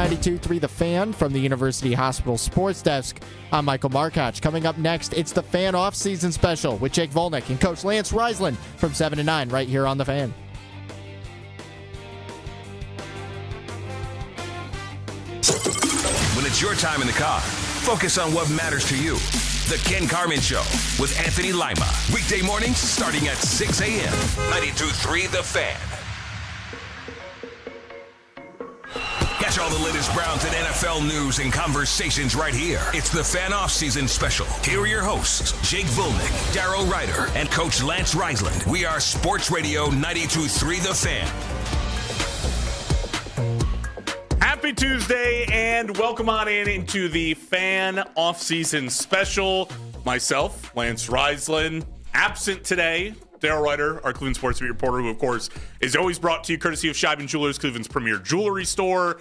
92.3 The Fan from the University Hospital Sports Desk. I'm Michael Markoch. Coming up next, it's the Fan Offseason Special with Jake Volnick and Coach Lance Reisland from 7 to 9 right here on The Fan. When it's your time in the car, focus on what matters to you. The Ken Carman Show with Anthony Lima. Weekday mornings starting at 6 a.m. 92.3 The Fan. Catch all the latest Browns and NFL news and conversations right here. It's the Fan Offseason Special. Here are your hosts, Jake Volnick, Darryl Ryder, and Coach Lance Reisland. We are Sports Radio 92.3 The Fan. Happy Tuesday, and welcome on into the Fan Offseason Special. Myself, Lance Reisland, absent today. Darryl Ryder, our Cleveland Sports Beat reporter, who, of course, is always brought to you courtesy of Scheiben Jewelers, Cleveland's premier jewelry store.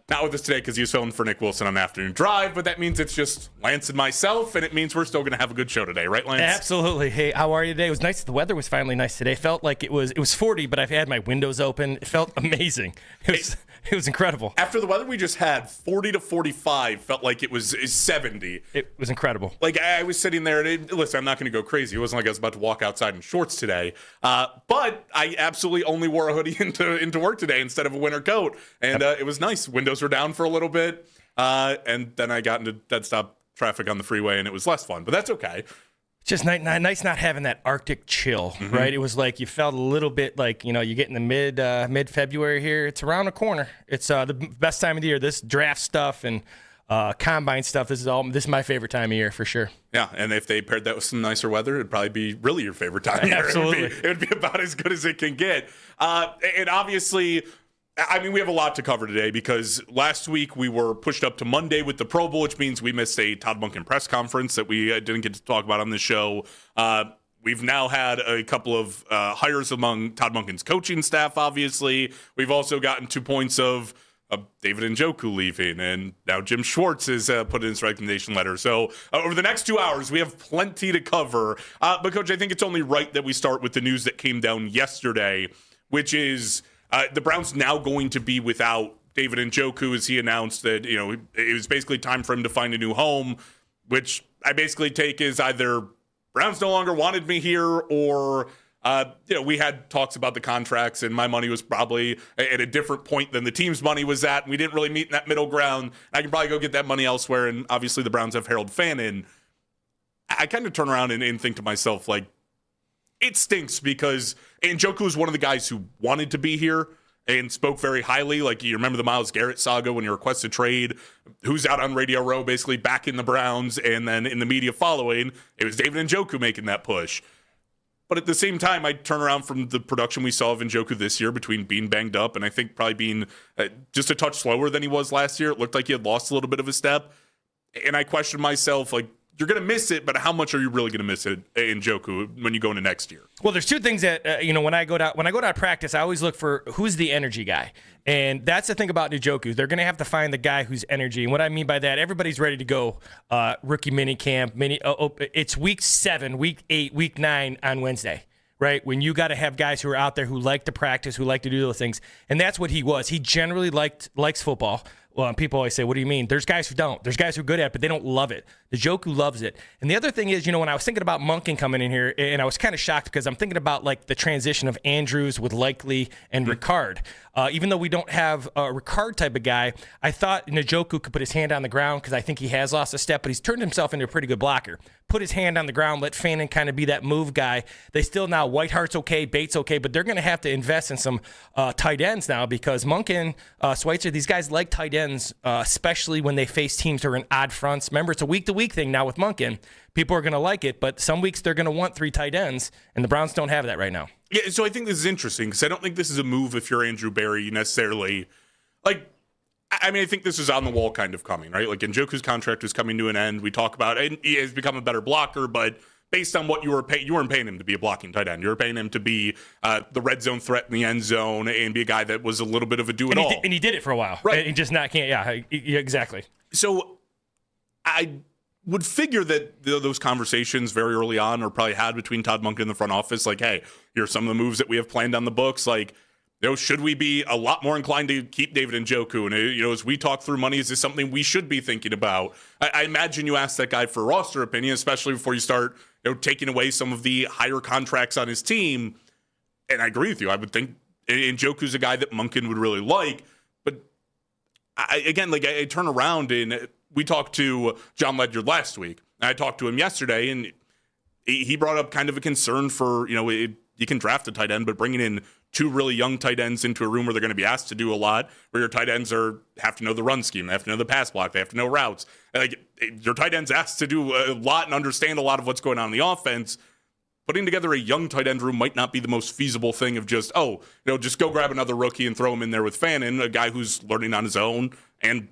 Not with us today because he was filming for Nick Wilson on Afternoon Drive, but that means it's just Lance and myself, and it means we're still going to have a good show today, right, Lance? Absolutely. Hey, how are you today? It was nice. The weather was finally nice today. Felt like it was 40, but I've had my windows open. It felt amazing. It was incredible. After the weather we just had, 40 to 45 felt like it was 70. It was incredible. Like, I was sitting there, and listen, I'm not going to go crazy. It wasn't like I was about to walk outside in shorts today. But I absolutely only wore a hoodie into work today instead of a winter coat. And it was nice. Windows were down for a little bit. And then I got into dead stop traffic on the freeway, and it was less fun. But that's okay. Just nice not having that Arctic chill, right? It was like you felt a little bit like, you get in the mid-February here. It's around the corner. It's the best time of the year. This draft stuff and combine stuff, this is my favorite time of year for sure. Yeah, and if they paired that with some nicer weather, it'd probably be really your favorite time of year. Absolutely. It would be about as good as it can get. And obviously, I mean, we have a lot to cover today because last week we were pushed up to Monday with the Pro Bowl, which means we missed a Todd Monken press conference that we didn't get to talk about on the show. We've now had a couple of hires among Todd Monken's coaching staff, obviously. We've also gotten 2 points of David Njoku leaving, and now Jim Schwartz has put in his recommendation letter. So over the next 2 hours, we have plenty to cover. But, Coach, I think it's only right that we start with the news that came down yesterday, which is the Browns now going to be without David Njoku, as he announced that, it was basically time for him to find a new home, which I basically take as either Browns no longer wanted me here or, we had talks about the contracts and my money was probably at a different point than the team's money was at. And we didn't really meet in that middle ground. I can probably go get that money elsewhere. And obviously the Browns have Harold Fannin. I kind of turn around and think to myself, like, it stinks because Njoku is one of the guys who wanted to be here and spoke very highly. Like, you remember the Myles Garrett saga when you requested trade, who's out on Radio Row basically backing the Browns, and then in the media following, it was David Njoku making that push. But at the same time, I turn around from the production we saw of Njoku this year between being banged up and I think probably being just a touch slower than he was last year. It looked like he had lost a little bit of a step. And I questioned myself, like, you're going to miss it, but how much are you really going to miss it in Njoku when you go into next year? Well, there's two things that when I go down to practice, I always look for who's the energy guy, and that's the thing about Njoku. They're going to have to find the guy who's energy, and what I mean by that, everybody's ready to go. Rookie mini camp, it's week 7, week 8, week 9 on Wednesday. Right, when you got to have guys who are out there who like to practice, who like to do those things, and that's what he was. He generally likes football. Well, people always say, what do you mean? There's guys who don't. There's guys who are good at it, but they don't love it. Njoku loves it. And the other thing is, when I was thinking about Monken coming in here, and I was kind of shocked because I'm thinking about like the transition of Andrews with Likely and Ricard. Even though we don't have a Ricard type of guy, I thought Njoku could put his hand on the ground because I think he has lost a step, but he's turned himself into a pretty good blocker. Put his hand on the ground, let Fannin kind of be that move guy. They still now, Whitehart's okay, Bates okay, but they're going to have to invest in some tight ends now because Monken, Schweitzer, these guys like tight ends, especially when they face teams who are in odd fronts. Remember, it's a week-to-week thing now with Monken. People are going to like it, but some weeks they're going to want 3 tight ends, and the Browns don't have that right now. Yeah, so I think this is interesting because I don't think this is a move if you're Andrew Berry necessarily. Like, I mean, I think this is on the wall kind of coming, right? Like, Njoku's contract is coming to an end. We talk about it. He has become a better blocker, but based on what you weren't paying him to be a blocking tight end. You were paying him to be the red zone threat in the end zone and be a guy that was a little bit of a do-it-all. And he did it for a while. Right. And he just can't. Yeah, exactly. So I would figure that those conversations very early on are probably had between Todd Monken and the front office. Like, hey, here are some of the moves that we have planned on the books. Like, should we be a lot more inclined to keep David Njoku? And, as we talk through money, is this something we should be thinking about? I imagine you ask that guy for a roster opinion, especially before you start, taking away some of the higher contracts on his team. And I agree with you. I would think Njoku's a guy that Monken would really like. But I turn around and we talked to John Ledyard last week. And I talked to him yesterday, and he brought up kind of a concern for, you can draft a tight end, but bringing in two really young tight ends into a room where they're going to be asked to do a lot, where your tight ends have to know the run scheme, they have to know the pass block, they have to know routes. Like, your tight end's asked to do a lot and understand a lot of what's going on in the offense. Putting together a young tight end room might not be the most feasible thing of just go grab another rookie and throw him in there with Fannin, a guy who's learning on his own and,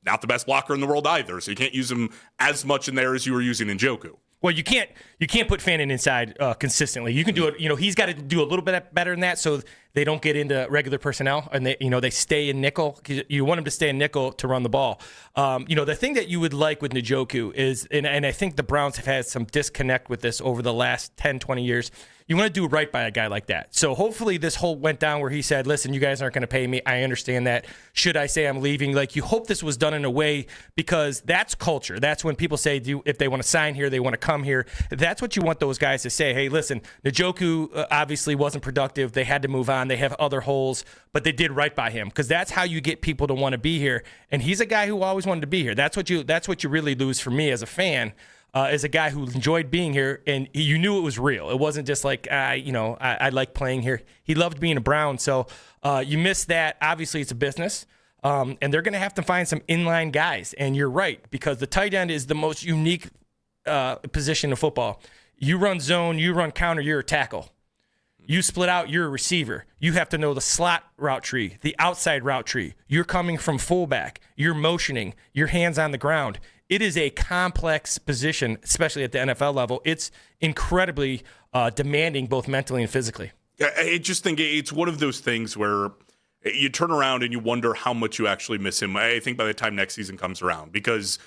not the best blocker in the world either. So you can't use him as much in there as you were using Njoku. Well, you can't put Fannin inside consistently. You can do it. He's got to do a little bit better than that, so they don't get into regular personnel and they stay in nickel. You want them to stay in nickel to run the ball. The thing that you would like with Njoku is, and I think the Browns have had some disconnect with this over the last 10, 20 years. You want to do right by a guy like that. So hopefully this whole went down where he said, listen, you guys aren't going to pay me. I understand that. Should I say I'm leaving? Like, you hope this was done in a way, because that's culture. That's when people say, if they want to sign here, they want to come here. That's what you want those guys to say. Hey, listen, Njoku obviously wasn't productive. They had to move on. They have other holes, but they did right by him, because that's how you get people to want to be here. And he's a guy who always wanted to be here. That's what you really lose for me as a fan. As a guy who enjoyed being here, and you knew it was real. It wasn't just like, I like playing here. He loved being a Brown, so you miss that. Obviously, it's a business, and they're going to have to find some inline guys. And you're right, because the tight end is the most unique position in football. You run zone, you run counter, you're a tackle. You split out, you're a receiver. You have to know the slot route tree, the outside route tree. You're coming from fullback. You're motioning. Your hands on the ground. It is a complex position, especially at the NFL level. It's incredibly demanding, both mentally and physically. I just think it's one of those things where you turn around and you wonder how much you actually miss him. I think by the time next season comes around, because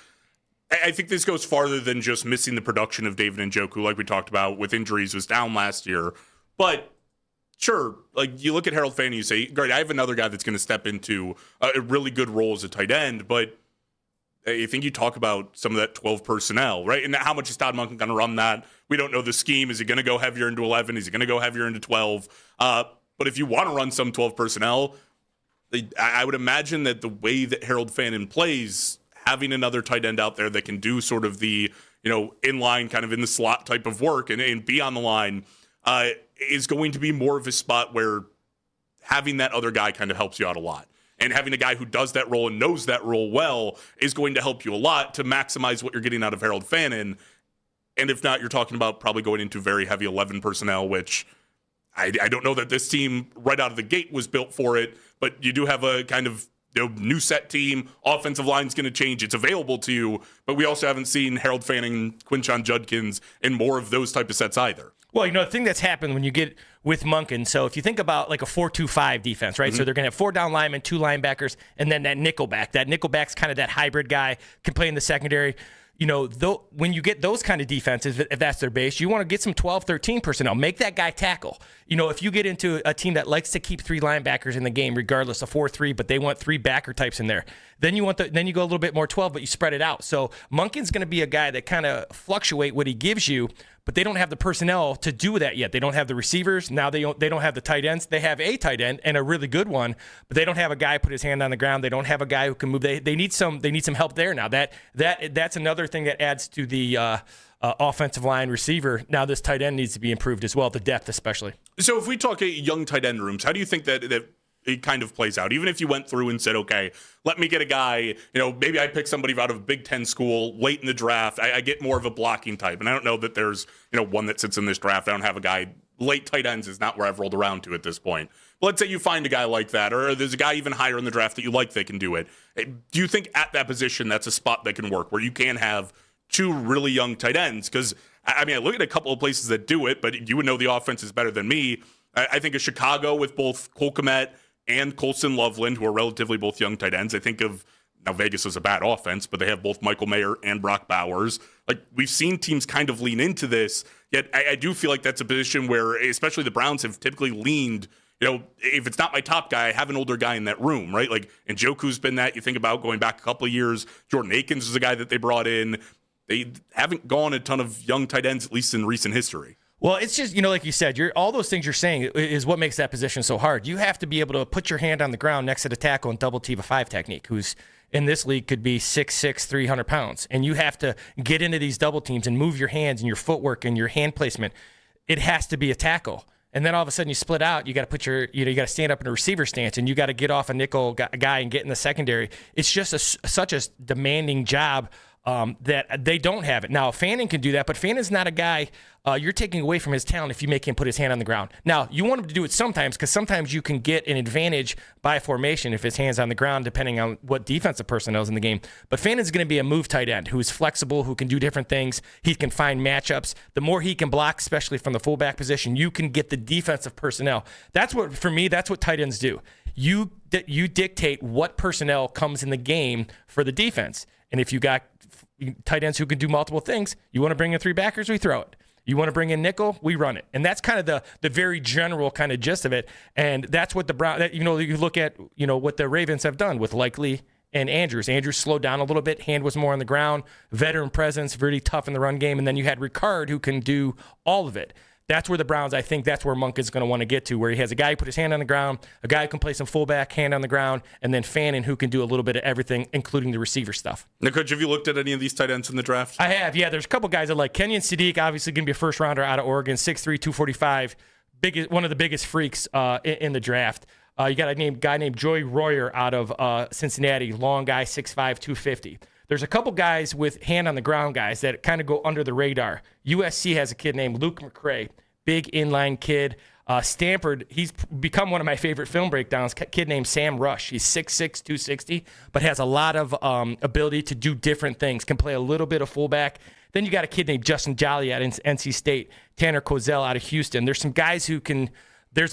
I think this goes farther than just missing the production of David Njoku, like we talked about with injuries, was down last year. But sure, like, you look at Harold Fannin, you say, great, I have another guy that's going to step into a really good role as a tight end, but I think you talk about some of that 12 personnel, right? And how much is Todd Monken going to run that? We don't know the scheme. Is he going to go heavier into 11? Is he going to go heavier into 12? But if you want to run some 12 personnel, I would imagine that the way that Harold Fannin plays, having another tight end out there that can do sort of the, inline kind of in the slot type of work and be on the line is going to be more of a spot where having that other guy kind of helps you out a lot. And having a guy who does that role and knows that role well is going to help you a lot to maximize what you're getting out of Harold Fannin. And if not, you're talking about probably going into very heavy 11 personnel, which I don't know that this team right out of the gate was built for it, but you do have a kind of new set team. Offensive line's going to change. It's available to you, but we also haven't seen Harold Fannin, Quinshon Judkins, and more of those type of sets either. Well, the thing that's happened when you get with Monken, so if you think about like a 4-2-5 defense, right? Mm-hmm. So they're going to have 4 down linemen, 2 linebackers, and then that nickelback. That nickelback's kind of that hybrid guy, can play in the secondary. When you get those kind of defenses, if that's their base, you want to get some 12, 13 personnel. Make that guy tackle. If you get into a team that likes to keep 3 linebackers in the game, regardless of 4-3, but they want 3 backer types in there, then you go a little bit more 12, but you spread it out. So Monken's going to be a guy that kind of fluctuate what he gives you, but they don't have the personnel to do that yet. They don't have the receivers. Now they don't have the tight ends. They have a tight end and a really good one, but they don't have a guy put his hand on the ground. They don't have a guy who can move. They need some help there now. That's another thing that adds to the offensive line receiver. Now this tight end needs to be improved as well, the depth especially. So if we talk young tight end rooms, how do you think that it kind of plays out? Even if you went through and said, okay, let me get a guy, maybe I pick somebody out of a Big Ten school late in the draft. I get more of a blocking type. And I don't know that there's, one that sits in this draft. I don't have a guy. Late tight ends is not where I've rolled around to at this point. But let's say you find a guy like that, or there's a guy even higher in the draft that you like that can do it. Do you think at that position that's a spot that can work, where you can have 2 really young tight ends? Because, I look at a couple of places that do it, but you would know the offense is better than me. I think of Chicago with both Cole Kmet and Colson Loveland, who are relatively both young tight ends. I think of, now Vegas is a bad offense, but they have both Michael Mayer and Brock Bowers. Like, we've seen teams kind of lean into this, yet I do feel like that's a position where, especially the Browns, have typically leaned, if it's not my top guy, I have an older guy in that room, right? Like, and Njoku's been that. You think about going back a couple of years, Jordan Akins is the guy that they brought in. They haven't gone a ton of young tight ends, at least in recent history. Well, it's just, like you said, all those things you're saying is what makes that position so hard. You have to be able to put your hand on the ground next to the tackle and double team a 5 technique, who's in this league could be 6'6", 300 pounds. And you have to get into these double teams and move your hands and your footwork and your hand placement. It has to be a tackle. And then all of a sudden you split out. You got to put you got to stand up in a receiver stance, and you got to get off a nickel guy and get in the secondary. It's just such a demanding job that they don't have it. Now, Fannin can do that, but Fannin's not a guy you're taking away from his talent if you make him put his hand on the ground. Now, you want him to do it sometimes, because sometimes you can get an advantage by formation if his hand's on the ground, depending on what defensive personnel is in the game. But Fannin's going to be a move tight end who's flexible, who can do different things. He can find matchups. The more he can block, especially from the fullback position, you can get the defensive personnel. That's what tight ends do. You dictate what personnel comes in the game for the defense. And if you got tight ends who can do multiple things, you want to bring in 3 backers, we throw it. You want to bring in nickel, we run it. And that's kind of the very general kind of gist of it. And that's what you look at, what the Ravens have done with Likely and Andrews. Andrews slowed down a little bit. Hand was more on the ground. Veteran presence, really tough in the run game. And then you had Ricard, who can do all of it. That's where the Browns, I think that's where Monk is going to want to get to, where he has a guy who put his hand on the ground, a guy who can play some fullback, hand on the ground, and then Fannin, who can do a little bit of everything, including the receiver stuff. Now, Coach, have you looked at any of these tight ends in the draft? I have, yeah. There's a couple guys I like. Kenyon Sadiq, obviously going to be a first-rounder out of Oregon, 6'3", 245, one of the biggest freaks in the draft. You got a guy named Joy Royer out of Cincinnati, long guy, 6'5", 250. There's a couple guys with hand-on-the-ground guys that kind of go under the radar. USC has a kid named Luke McCray, big inline kid. Stanford, he's become one of my favorite film breakdowns, kid named Sam Rush. He's 6'6", 260, but has a lot of ability to do different things, can play a little bit of fullback. Then you got a kid named Justin Jolly at NC State, Tanner Kozel out of Houston. There's some guys who can – I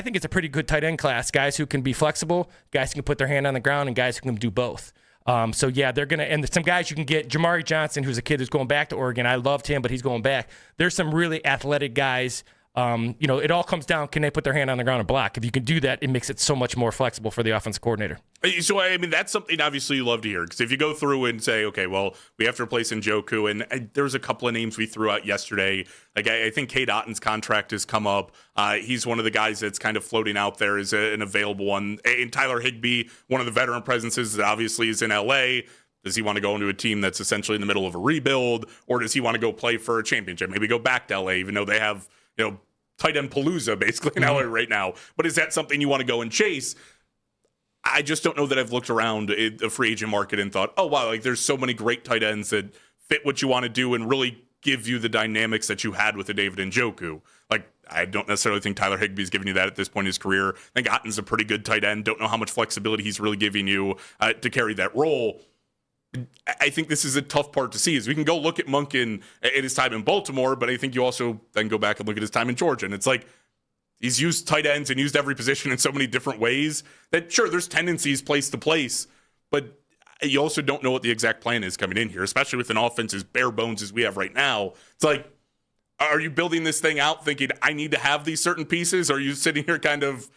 think it's a pretty good tight end class, guys who can be flexible, guys who can put their hand on the ground, and guys who can do both. So, yeah, they're going to – and some guys you can get, Jamari Johnson, who's a kid who's going back to Oregon. I loved him, but he's going back. There's some really athletic guys. It all comes down, can they put their hand on the ground and block? If you can do that, it makes it so much more flexible for the offensive coordinator. So, I mean, that's something obviously you love to hear, because if you go through and say, okay, well, we have to replace Njoku, and there's a couple of names we threw out yesterday. Like, I think Cade Otton's contract has come up. He's one of the guys that's kind of floating out there as an available one. And Tyler Higbee, one of the veteran presences that obviously is in L.A., does he want to go into a team that's essentially in the middle of a rebuild, or does he want to go play for a championship? Maybe go back to L.A., even though they have, tight end palooza basically in LA right now. But is that something you want to go and chase? I just don't know that I've looked around the free agent market and thought, oh, wow, like there's so many great tight ends that fit what you want to do and really give you the dynamics that you had with the David Njoku. Like, I don't necessarily think Tyler Higbee's giving you that at this point in his career. I think Otton's a pretty good tight end. Don't know how much flexibility he's really giving you to carry that role. I think this is a tough part to see. Is we can go look at Monk at his time in Baltimore, but I think you also then go back and look at his time in Georgia. And it's like he's used tight ends and used every position in so many different ways that, sure, there's tendencies place to place, but you also don't know what the exact plan is coming in here, especially with an offense as bare bones as we have right now. It's like, are you building this thing out thinking I need to have these certain pieces? Or are you sitting here kind of,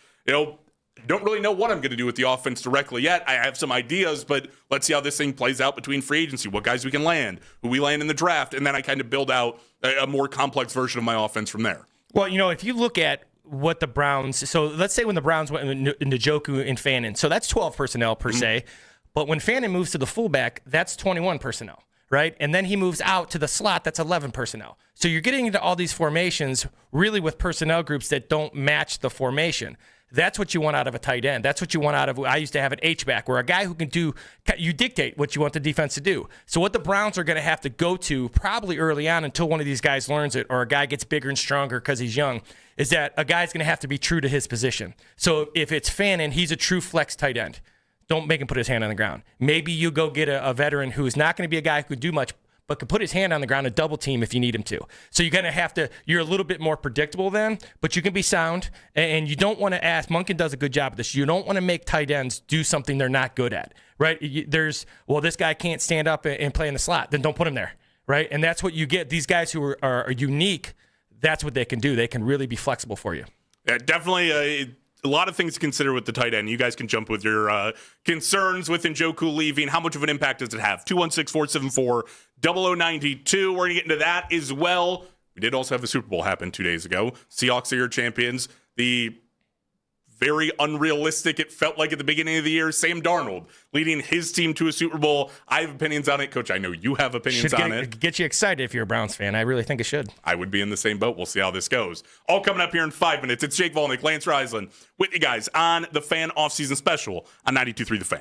don't really know what I'm going to do with the offense directly yet. I have some ideas, but let's see how this thing plays out between free agency, what guys we can land, who we land in the draft, and then I kind of build out a more complex version of my offense from there. Well, if you look at what the Browns – so let's say when the Browns went into Njoku and Fannin, so that's 12 personnel per se, but when Fannin moves to the fullback, that's 21 personnel, right? And then he moves out to the slot, that's 11 personnel. So you're getting into all these formations really with personnel groups that don't match the formation. That's what you want out of a tight end. That's what you want out of, I used to have an H-back, where a guy who can you dictate what you want the defense to do. So what the Browns are going to have to go to probably early on until one of these guys learns it, or a guy gets bigger and stronger because he's young, is that a guy's going to have to be true to his position. So if it's Fannin, he's a true flex tight end. Don't make him put his hand on the ground. Maybe you go get a veteran who's not going to be a guy who could do much, but could put his hand on the ground and double team if you need him to. So you're going to have to, you're a little bit more predictable then, but you can be sound, and you don't want to ask, Monken does a good job of this, you don't want to make tight ends do something they're not good at, right? This guy can't stand up and play in the slot, then don't put him there, right? And that's what you get. These guys who are unique, that's what they can do. They can really be flexible for you. Yeah, definitely a lot of things to consider with the tight end. You guys can jump with your concerns with Njoku leaving. How much of an impact does it have? 216-474-0092. We're going to get into that as well. We did also have a Super Bowl happen 2 days ago. Seahawks are your champions. The very unrealistic, it felt like at the beginning of the year, Sam Darnold leading his team to a Super Bowl. I have opinions on it. Coach, I know you have opinions on it. Get you excited if you're a Browns fan. I really think it should. I would be in the same boat. We'll see how this goes. All coming up here in 5 minutes. It's Jake Volnick, Lance Reisland with you guys on the Fan Offseason Special on 92.3 The Fan.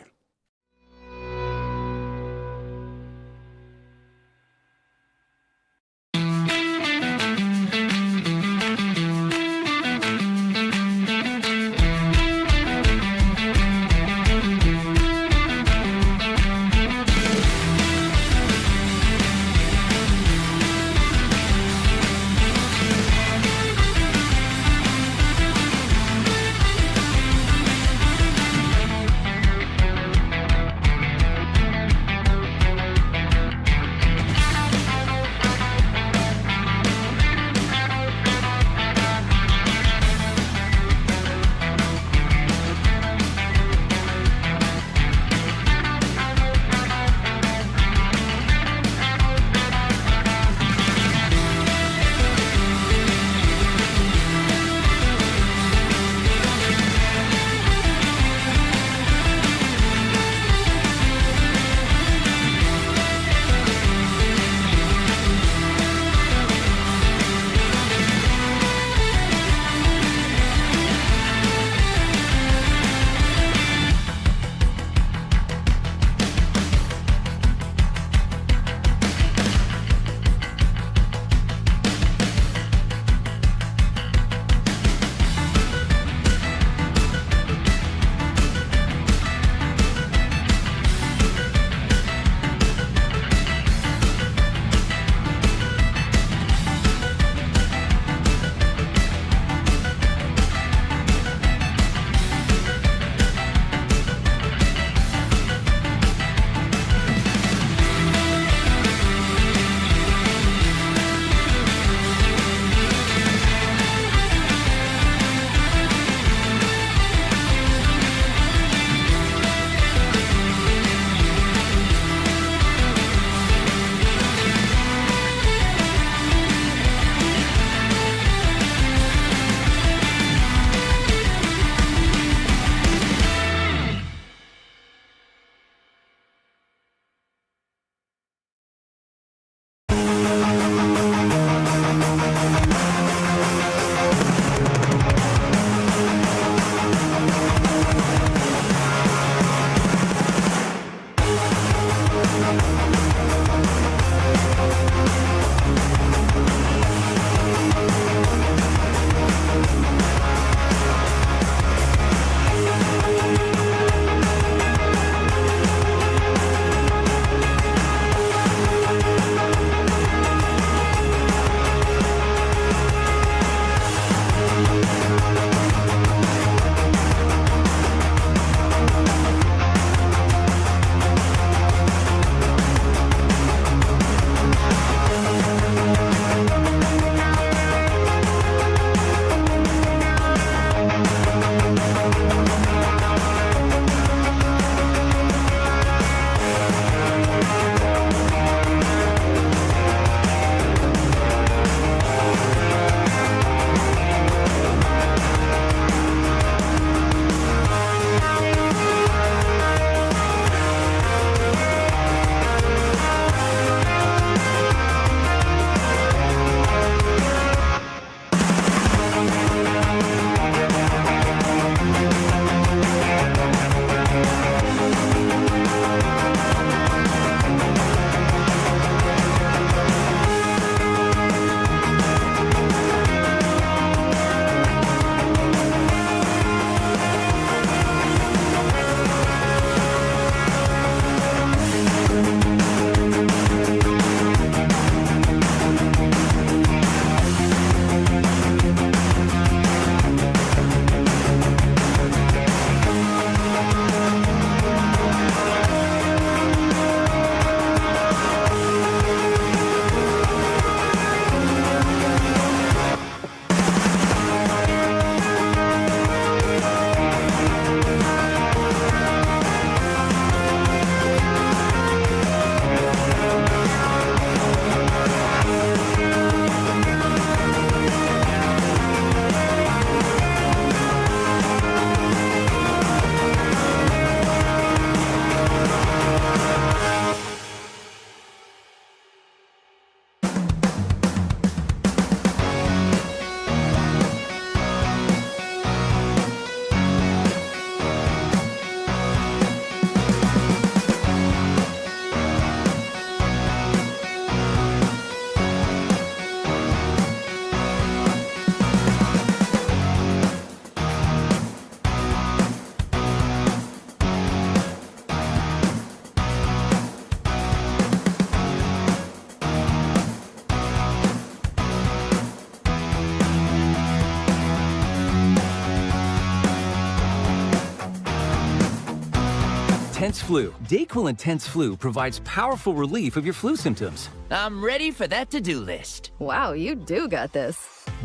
Intense Flu. DayQuil Intense Flu provides powerful relief of your flu symptoms. I'm ready for that to-do list. Wow, you do got this.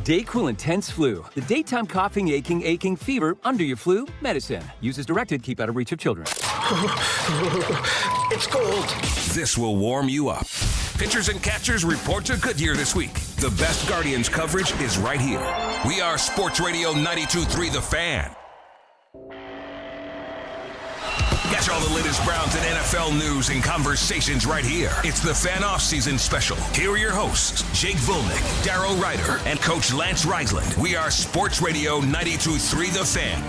DayQuil Intense Flu. The daytime coughing, aching, fever, under your flu medicine. Use as directed. Keep out of reach of children. It's cold. This will warm you up. Pitchers and catchers report to Goodyear this week. The best Guardians coverage is right here. We are Sports Radio 92.3 The Fan. Catch all the latest Browns and NFL news and conversations right here. It's the Fan Offseason Special. Here are your hosts, Jake Volnick, Darrow Ryder, and Coach Lance Reisland. We are Sports Radio 92.3 The Fan.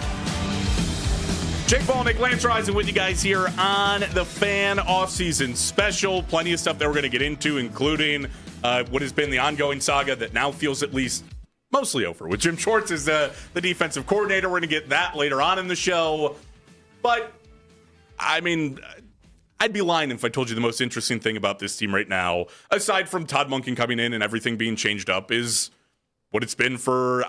Jake Volnick, Lance Reisland with you guys here on the Fan Offseason Special. Plenty of stuff that we're going to get into, including what has been the ongoing saga that now feels at least mostly over with Jim Schwartz as the defensive coordinator. We're going to get that later on in the show. But I mean, I'd be lying if I told you the most interesting thing about this team right now, aside from Todd Monken coming in and everything being changed up, is what it's been for,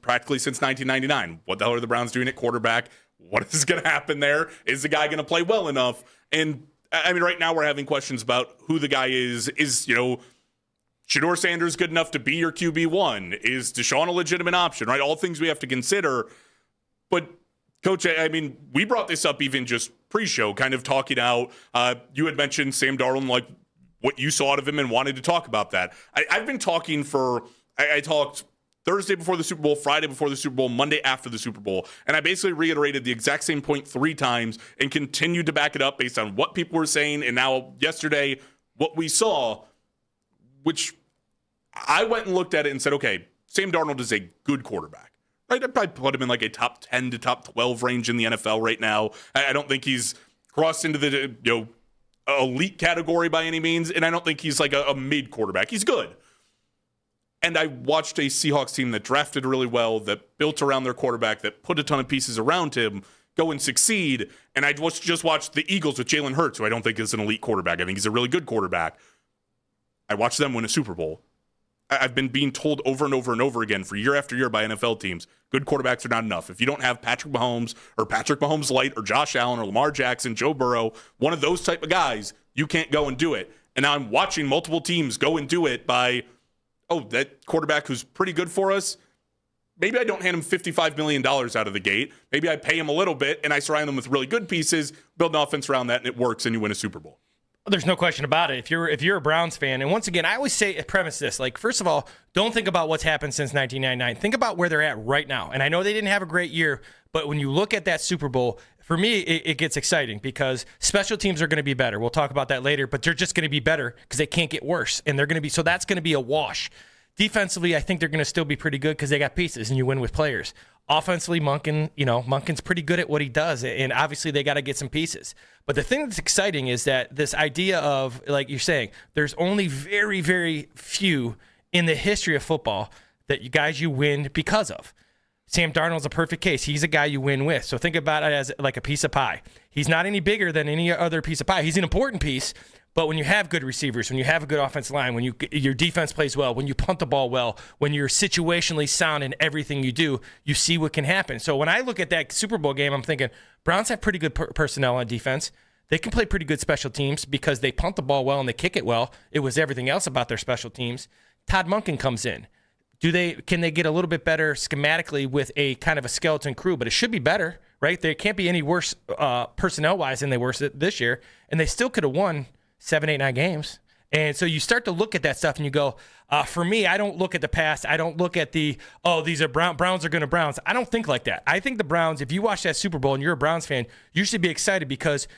practically since 1999. What the hell are the Browns doing at quarterback? What is going to happen there? Is the guy going to play well enough? And, right now we're having questions about who the guy is. Is, Shedeur Sanders good enough to be your QB1? Is Deshaun a legitimate option, right? All things we have to consider. But, Coach, we brought this up even just pre-show, kind of talking out. You had mentioned Sam Darnold, like what you saw out of him and wanted to talk about that. I've been talking I talked Thursday before the Super Bowl, Friday before the Super Bowl, Monday after the Super Bowl. And I basically reiterated the exact same point 3 times and continued to back it up based on what people were saying. And now yesterday, what we saw, which I went and looked at it and said, okay, Sam Darnold is a good quarterback. Right, I'd probably put him in like a top 10 to top 12 range in the NFL right now. I don't think he's crossed into the elite category by any means, and I don't think he's like a mid quarterback. He's good. And I watched a Seahawks team that drafted really well, that built around their quarterback, that put a ton of pieces around him, go and succeed. And I just watched the Eagles with Jalen Hurts, who I don't think is an elite quarterback. I think he's a really good quarterback. I watched them win a Super Bowl. I've been being told over and over and over again for year after year by NFL teams, good quarterbacks are not enough. If you don't have Patrick Mahomes or Patrick Mahomes Light or Josh Allen or Lamar Jackson, Joe Burrow, one of those type of guys, you can't go and do it. And now I'm watching multiple teams go and do it by, that quarterback who's pretty good for us, maybe I don't hand him $55 million out of the gate. Maybe I pay him a little bit and I surround him with really good pieces, build an offense around that, and it works and you win a Super Bowl. There's no question about it. If you're a Browns fan, and once again, I always premise this, like, first of all, don't think about what's happened since 1999. Think about where they're at right now. And I know they didn't have a great year, but when you look at that Super Bowl, for me, it gets exciting because special teams are going to be better. We'll talk about that later, but they're just going to be better because they can't get worse. And they're going to be, so that's going to be a wash. Defensively, I think they're going to still be pretty good because they got pieces and you win with players. Offensively, Monken's pretty good at what he does, and obviously they got to get some pieces. But the thing that's exciting is that this idea of, like you're saying, there's only very, very few in the history of football that you win because of. Sam Darnold's a perfect case. He's a guy you win with. So think about it as like a piece of pie. He's not any bigger than any other piece of pie. He's an important piece, but when you have good receivers, when you have a good offensive line, when your defense plays well, when you punt the ball well, when you're situationally sound in everything you do, you see what can happen. So when I look at that Super Bowl game, I'm thinking Browns have pretty good personnel on defense. They can play pretty good special teams because they punt the ball well and they kick it well. It was everything else about their special teams. Todd Monken comes in. Can they get a little bit better schematically with a kind of a skeleton crew? But it should be better, right? They can't be any worse personnel-wise than they were this year, and they still could have won 7, 8, 9 games. And so you start to look at that stuff and you go, for me, I don't look at the past. I don't look at these are Browns are going to Browns. I don't think like that. I think the Browns, if you watch that Super Bowl and you're a Browns fan, you should be excited because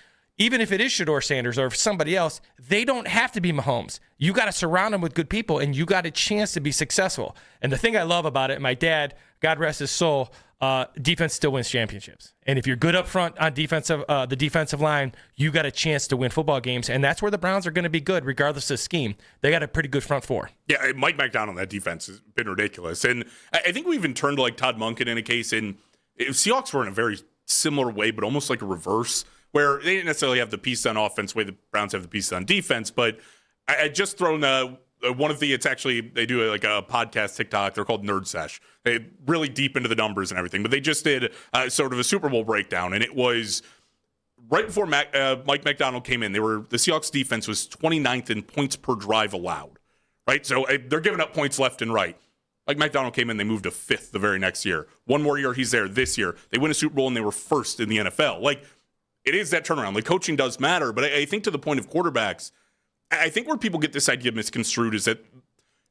even if it is Shedeur Sanders or somebody else, they don't have to be Mahomes. You got to surround them with good people, and you got a chance to be successful. And the thing I love about it, my dad, God rest his soul, defense still wins championships. And if you're good up front on the defensive line, you got a chance to win football games. And that's where the Browns are going to be good, regardless of scheme. They got a pretty good front four. Yeah, Mike McDonald on that defense has been ridiculous. And I think we even turned to like Todd Monken in a case, and Seahawks were in a very similar way, but almost like a reverse, where they didn't necessarily have the piece on offense the way the Browns have the piece on defense. But I just thrown one of it's actually, they do like a podcast TikTok. They're called Nerd Sesh. They really deep into the numbers and everything. But they just did sort of a Super Bowl breakdown, and it was right before Mike McDonald came in, the Seahawks defense was 29th in points per drive allowed, right? So they're giving up points left and right. Mike McDonald came in, they moved to 5th the very next year. One more year, he's there this year. They win a Super Bowl, and they were 1st in the NFL. Like, it is that turnaround. Like, coaching does matter, but I think to the point of quarterbacks, I think where people get this idea misconstrued is that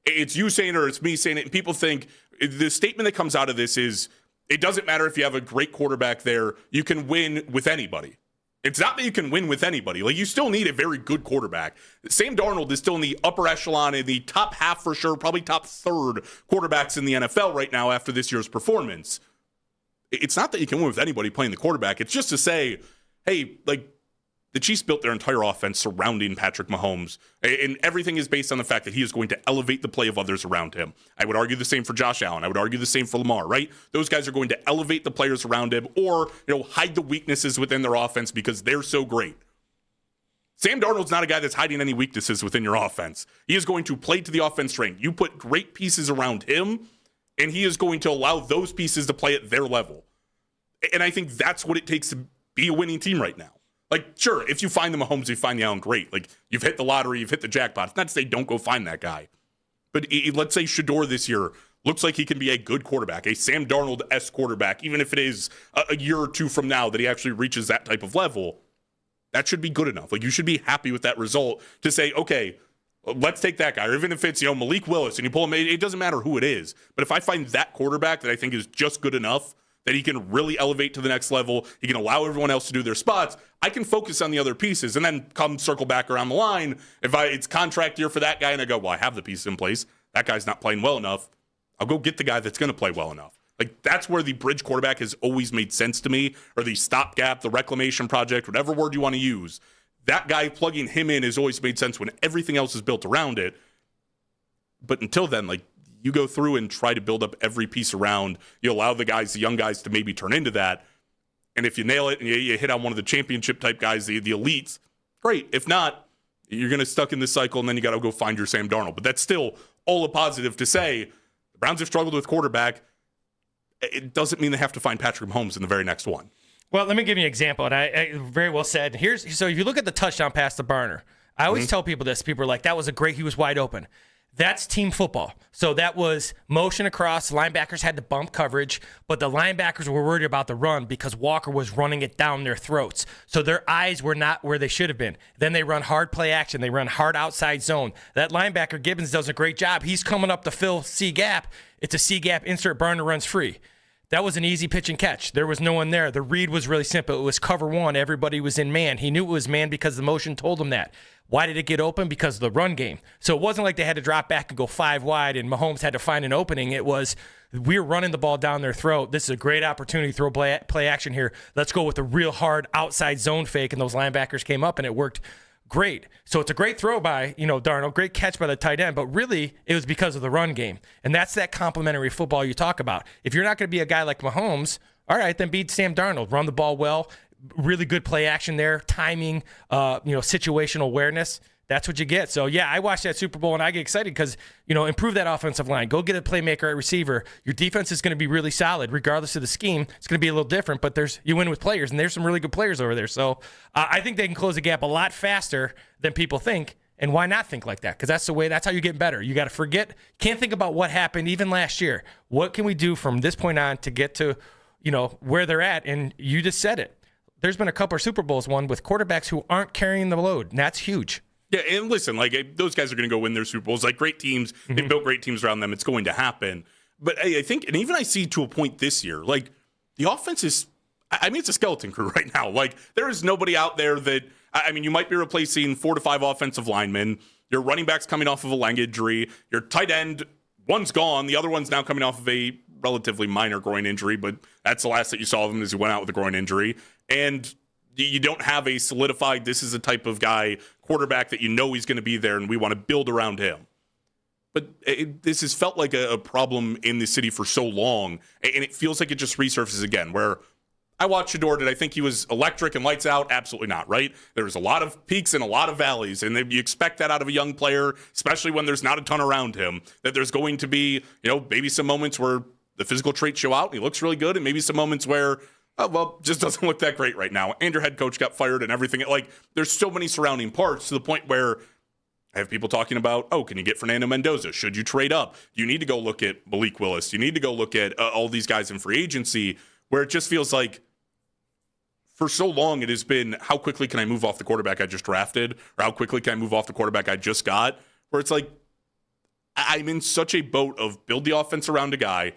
it's you saying it or it's me saying it, and people think the statement that comes out of this is it doesn't matter if you have a great quarterback there, you can win with anybody. It's not that you can win with anybody. Like, you still need a very good quarterback. Sam Darnold is still in the upper echelon, in the top half for sure, probably top third quarterbacks in the NFL right now after this year's performance. It's not that you can win with anybody playing the quarterback. It's just to say, hey, like, the Chiefs built their entire offense surrounding Patrick Mahomes, and everything is based on the fact that he is going to elevate the play of others around him. I would argue the same for Josh Allen. I would argue the same for Lamar, right? Those guys are going to elevate the players around him or, hide the weaknesses within their offense because they're so great. Sam Darnold's not a guy that's hiding any weaknesses within your offense. He is going to play to the offense strength. You put great pieces around him, and he is going to allow those pieces to play at their level. And I think that's what it takes to be a winning team right now. Like, sure, if you find the Mahomes, you find the Allen, great. Like, you've hit the lottery, you've hit the jackpot. It's not to say don't go find that guy. But let's say Shedeur this year looks like he can be a good quarterback, a Sam Darnold-esque quarterback, even if it is a year or two from now that he actually reaches that type of level. That should be good enough. Like, you should be happy with that result to say, okay, let's take that guy. Or even if it's, Malik Willis and you pull him, it doesn't matter who it is. But if I find that quarterback that I think is just good enough, that he can really elevate to the next level, he can allow everyone else to do their spots, I can focus on the other pieces and then come circle back around the line. If it's contract year for that guy and I go, well, I have the pieces in place, that guy's not playing well enough, I'll go get the guy that's going to play well enough. Like, that's where the bridge quarterback has always made sense to me, or the stopgap, the reclamation project, whatever word you want to use. That guy, plugging him in, has always made sense when everything else is built around it. But until then, like, you go through and try to build up every piece around. You allow the young guys to maybe turn into that. And if you nail it and you hit on one of the championship type guys, the elites, great. If not, you're going to stuck in this cycle and then you got to go find your Sam Darnold. But that's still all a positive to say. The Browns have struggled with quarterback. It doesn't mean they have to find Patrick Mahomes in the very next one. Well, let me give you an example. And I very well said. So if you look at the touchdown pass to Barner, I always tell people this. People are like, that was he was wide open. That's team football. So that was motion across. Linebackers had to bump coverage, but the linebackers were worried about the run because Walker was running it down their throats. So their eyes were not where they should have been. Then they run hard play action. They run hard outside zone. That linebacker, Gibbons, does a great job. He's coming up to fill C gap. It's a C gap insert. Barner runs free. That was an easy pitch and catch. There was no one there. The read was really simple. It was cover one. Everybody was in man. He knew it was man because the motion told him that. Why did it get open? Because of the run game. So it wasn't like they had to drop back and go 5 wide and Mahomes had to find an opening. It was, we're running the ball down their throat. This is a great opportunity to throw play action here. Let's go with a real hard outside zone fake, and those linebackers came up, and it worked great. So it's a great throw by, Darnold, great catch by the tight end, but really it was because of the run game. And that's that complementary football you talk about. If you're not going to be a guy like Mahomes, all right, then beat Sam Darnold. Run the ball well, really good play action there, timing, situational awareness. That's what you get. So, yeah, I watched that Super Bowl, and I get excited because, improve that offensive line. Go get a playmaker at receiver. Your defense is going to be really solid. Regardless of the scheme, it's going to be a little different, but you win with players, and there's some really good players over there. So, I think they can close the gap a lot faster than people think, and why not think like that? Because that's how you get better. You got to can't think about what happened even last year. What can we do from this point on to get to, where they're at? And you just said it. There's been a couple of Super Bowls won with quarterbacks who aren't carrying the load, and that's huge. Yeah, and listen, those guys are going to go win their Super Bowls. Great teams, they built great teams around them. It's going to happen. But I think, and even I see to a point this year, the offense is, it's a skeleton crew right now. There is nobody out there that, you might be replacing 4 to 5 offensive linemen. Your running back's coming off of a leg injury. Your tight end, one's gone. The other one's now coming off of a relatively minor groin injury, but that's the last that you saw of him as he went out with a groin injury. And you don't have a solidified, this is a type of guy, quarterback that he's going to be there and we want to build around him. But this has felt like a problem in the city for so long, and it feels like it just resurfaces again, where I watched Shedeur. Did I think he was electric and lights out? Absolutely not, right? There's a lot of peaks and a lot of valleys, and you expect that out of a young player, especially when there's not a ton around him, that there's going to be, maybe some moments where the physical traits show out and he looks really good, and maybe some moments where oh, well, just doesn't look that great right now. And your head coach got fired and everything. Like, there's so many surrounding parts to the point where I have people talking about, oh, can you get Fernando Mendoza? Should you trade up? You need to go look at Malik Willis. You need to go look at all these guys in free agency, where it just feels like for so long it has been, how quickly can I move off the quarterback I just drafted? Or how quickly can I move off the quarterback I just got? Where it's like, I'm in such a boat of build the offense around a guy.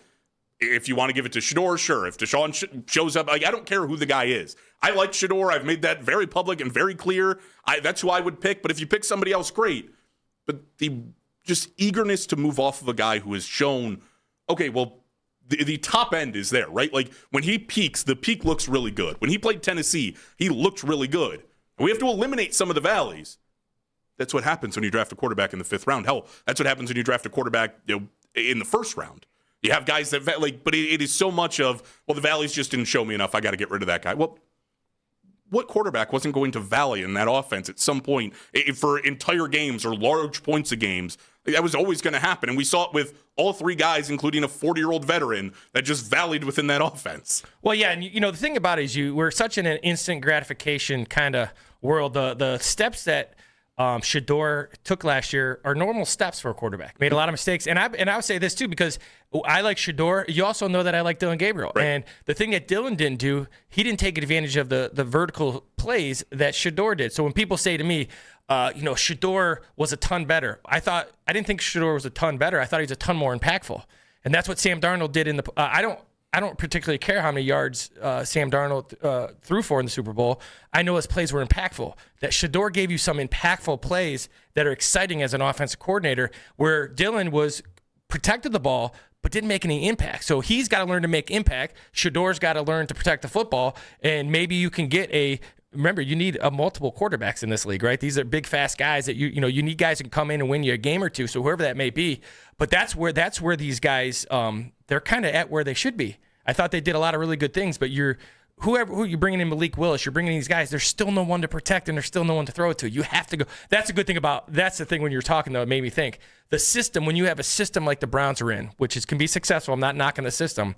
If you want to give it to Shedeur, sure. If Deshaun shows up, like, I don't care who the guy is. I like Shedeur. I've made that very public and very clear. That's who I would pick. But if you pick somebody else, great. But the just eagerness to move off of a guy who has shown, okay, well, the top end is there, right? Like, when he peaks, the peak looks really good. When he played Tennessee, he looked really good. And we have to eliminate some of the valleys. That's what happens when you draft a quarterback in the 5th round. Hell, that's what happens when you draft a quarterback, in the 1st round. You have guys that, like, but it is so much of, well, the valleys just didn't show me enough. I got to get rid of that guy. Well, what quarterback wasn't going to valley in that offense at some point for entire games or large points of games? That was always going to happen. And we saw it with all 3 guys, including a 40-year-old veteran that just valleyed within that offense. Well, yeah, and the thing about it is we're such in an instant gratification kind of world. The steps that Shedeur took last year are normal steps for a quarterback. Made a lot of mistakes. And I would say this too, because I like Shedeur. You also know that I like Dylan Gabriel. Right. And the thing that Dylan didn't do, he didn't take advantage of the vertical plays that Shedeur did. So when people say to me, Shedeur was a ton better, I didn't think Shedeur was a ton better. I thought he was a ton more impactful. And that's what Sam Darnold did in the I don't particularly care how many yards Sam Darnold threw for in the Super Bowl. I know his plays were impactful. That Shedeur gave you some impactful plays that are exciting as an offensive coordinator, where Dylan protected the ball but didn't make any impact. So he's got to learn to make impact. Shedeur's got to learn to protect the football, and maybe you can get remember, you need multiple quarterbacks in this league, right? These are big, fast guys that you need guys who can come in and win you a game or two. So whoever that may be, but that's where these guys they're kind of at where they should be. I thought they did a lot of really good things, but who you're bringing in Malik Willis, you're bringing in these guys. There's still no one to protect, and there's still no one to throw it to. You have to go. That's the thing when you're talking though. It made me think the system. When you have a system like the Browns are in, which can be successful. I'm not knocking the system.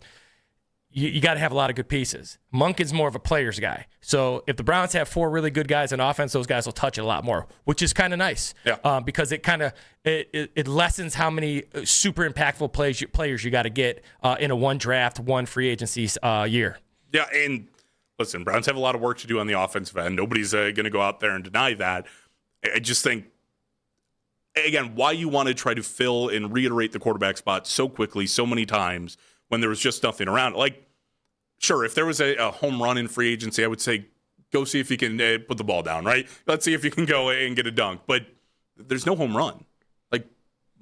You got to have a lot of good pieces. Monk is more of a player's guy. So if the Browns have 4 really good guys in offense, those guys will touch it a lot more, which is kind of nice. Yeah. Because it kind of it lessens how many super impactful players you got to get in a one draft, one free agency year. Yeah, and listen, Browns have a lot of work to do on the offensive end. Nobody's going to go out there and deny that. I just think, again, why you want to try to fill and reiterate the quarterback spot so quickly, so many times, when there was just nothing around. Like, sure, if there was a home run in free agency, I would say go see if you can put the ball down, right? Let's see if you can go and get a dunk. But there's no home run. Like,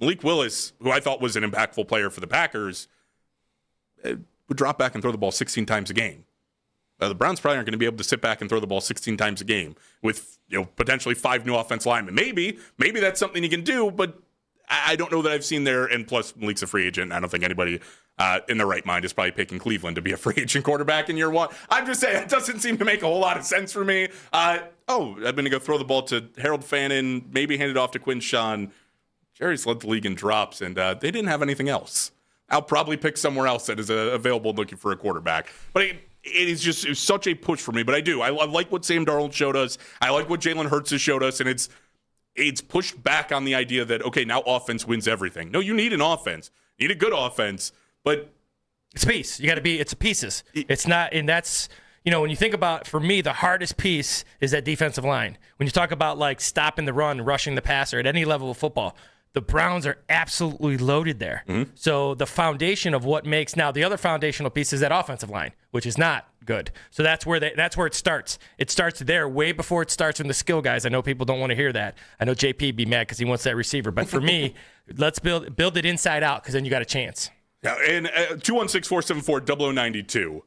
Malik Willis, who I thought was an impactful player for the Packers, would drop back and throw the ball 16 times a game. The Browns probably aren't going to be able to sit back and throw the ball 16 times a game with potentially 5 new offense linemen. Maybe that's something you can do, but I don't know that I've seen there. And plus, Malik's a free agent. I don't think anybody in their right mind is probably picking Cleveland to be a free agent quarterback in year 1. I'm just saying, it doesn't seem to make a whole lot of sense for me. I'm going to go throw the ball to Harold Fannin, maybe hand it off to Quinn Sean. Jerry's led the league in drops, and they didn't have anything else. I'll probably pick somewhere else that is available looking for a quarterback. But it was such a push for me. But I like what Sam Darnold showed us. I like what Jalen Hurts has showed us, and it's pushed back on the idea that, okay, now offense wins everything. No, you need an offense. You need a good offense, but it's a piece. It's pieces. It's not, and that's, when you think about, for me, the hardest piece is that defensive line. When you talk about like stopping the run, rushing the passer at any level of football, the Browns are absolutely loaded there. Mm-hmm. So the foundation of what makes, now the other foundational piece is that offensive line, which is not good. So that's where it starts. It starts there way before it starts in the skill guys. I know people don't want to hear that. I know JP be mad because he wants that receiver. But for me, let's build it inside out, because then you got a chance. Yeah, and 216-474-0092.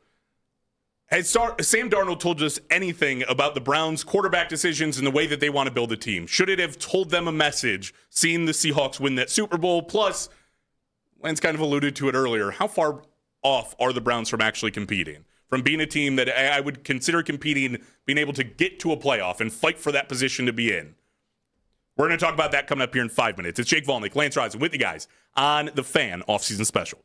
Has Sam Darnold told us anything about the Browns' quarterback decisions and the way that they want to build a team? Should it have told them a message, seeing the Seahawks win that Super Bowl? Plus, Lance kind of alluded to it earlier, how far off are the Browns from actually competing? From being a team that I would consider competing, being able to get to a playoff and fight for that position to be in. We're going to talk about that coming up here in 5 minutes. It's Jake Volnick, Lance Rising with you guys on the Fan Offseason Special.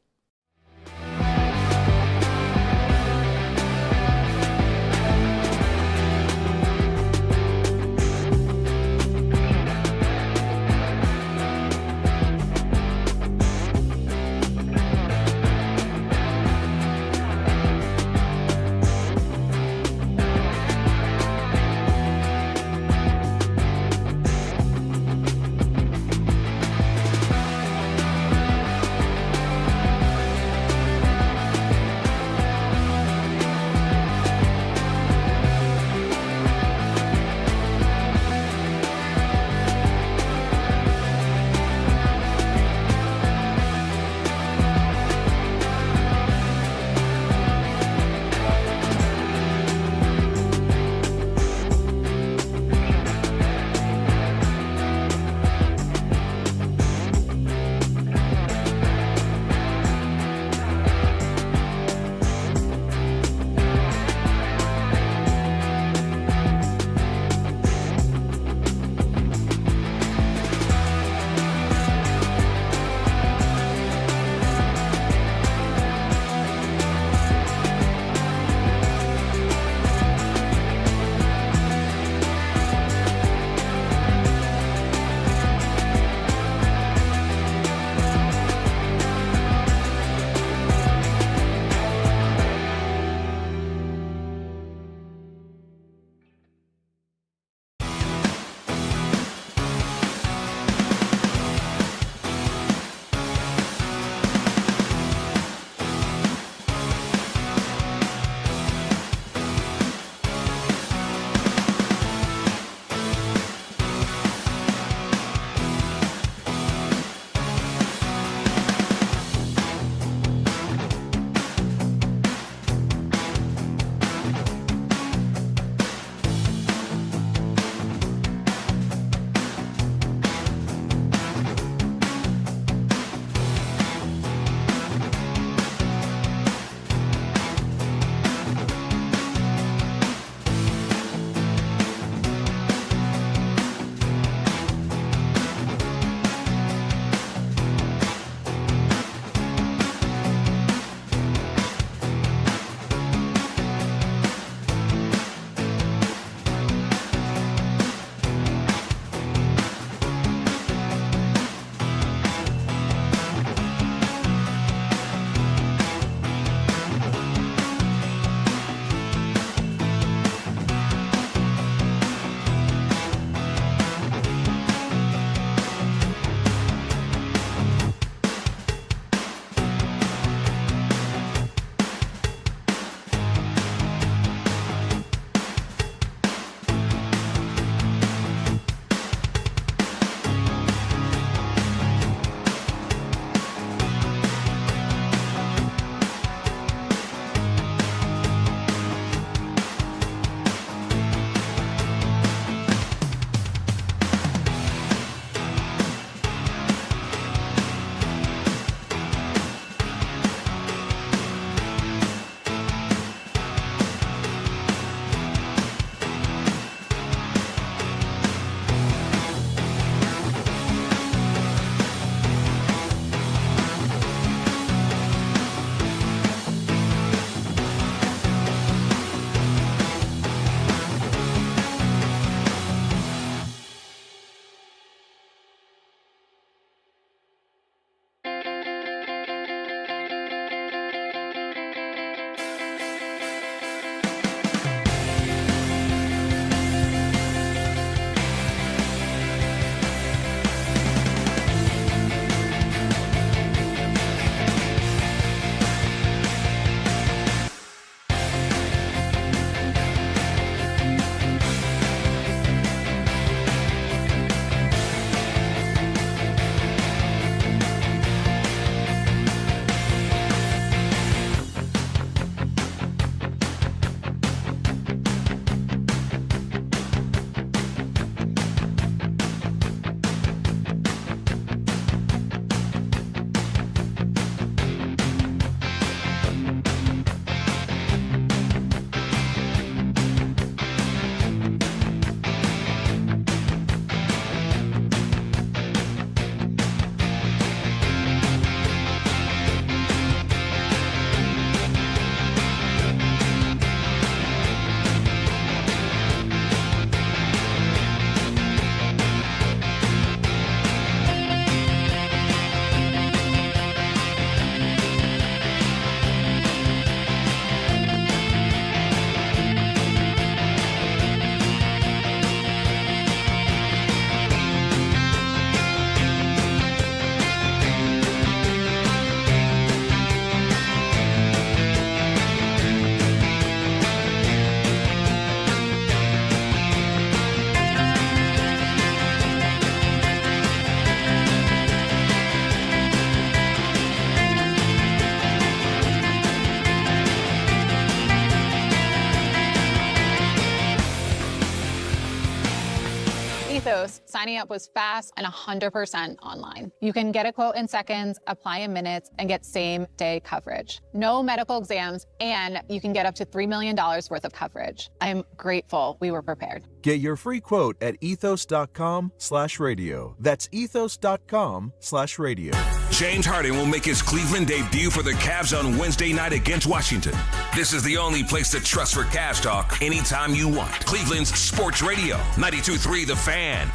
Ethos, signing up was fast and 100% online. You can get a quote in seconds, apply in minutes, and get same-day coverage. No medical exams, and you can get up to $3 million worth of coverage. I'm grateful we were prepared. Get your free quote at ethos.com/radio. That's ethos.com/radio. James Harden will make his Cleveland debut for the Cavs on Wednesday night against Washington. This is the only place to trust for Cavs talk anytime you want. Cleveland's Sports Radio, 92.3 The Fan.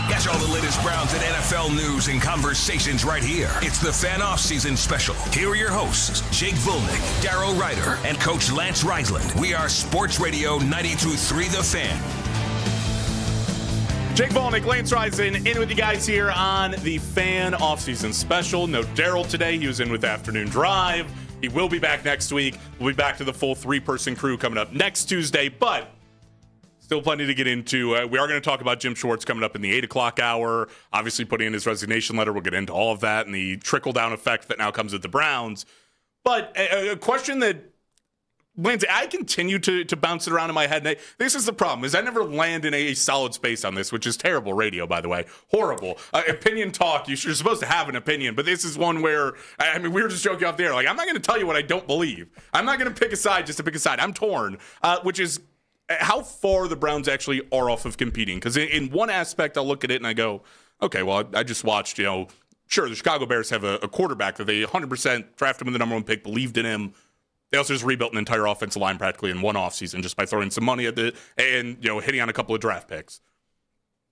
Catch all the latest Browns and NFL news and conversations right here. It's the Fan Offseason Special. Here are your hosts, Jake Volnick, Darrow Ryder, and Coach Lance Reisland. We are Sports Radio 92.3 The Fan. Jake Volnick, Lance Reisland, in with you guys here on the Fan Offseason Special. No Daryl today. He was in with Afternoon Drive. He will be back next week. We'll be back to the full three-person crew coming up next Tuesday, but still plenty to get into. We are going to talk about Jim Schwartz coming up in the 8 o'clock hour, obviously putting in his resignation letter. We'll get into all of that and the trickle-down effect that now comes with the Browns. But a question that, Lindsay, I continue to bounce it around in my head. And this is the problem, is I never land in a solid space on this, which is terrible radio, by the way. Horrible. Opinion talk, you're supposed to have an opinion, but this is one where, I mean, we were just joking off the air. Like, I'm not going to tell you what I don't believe. I'm not going to pick a side just to pick a side. I'm torn, which is how far the Browns actually are off of competing. Because in one aspect, I'll look at it and I go, okay, well, I just watched, sure, the Chicago Bears have a quarterback that they 100% drafted him with the number one pick, believed in him. They also just rebuilt an entire offensive line practically in one offseason just by throwing some money at it and hitting on a couple of draft picks.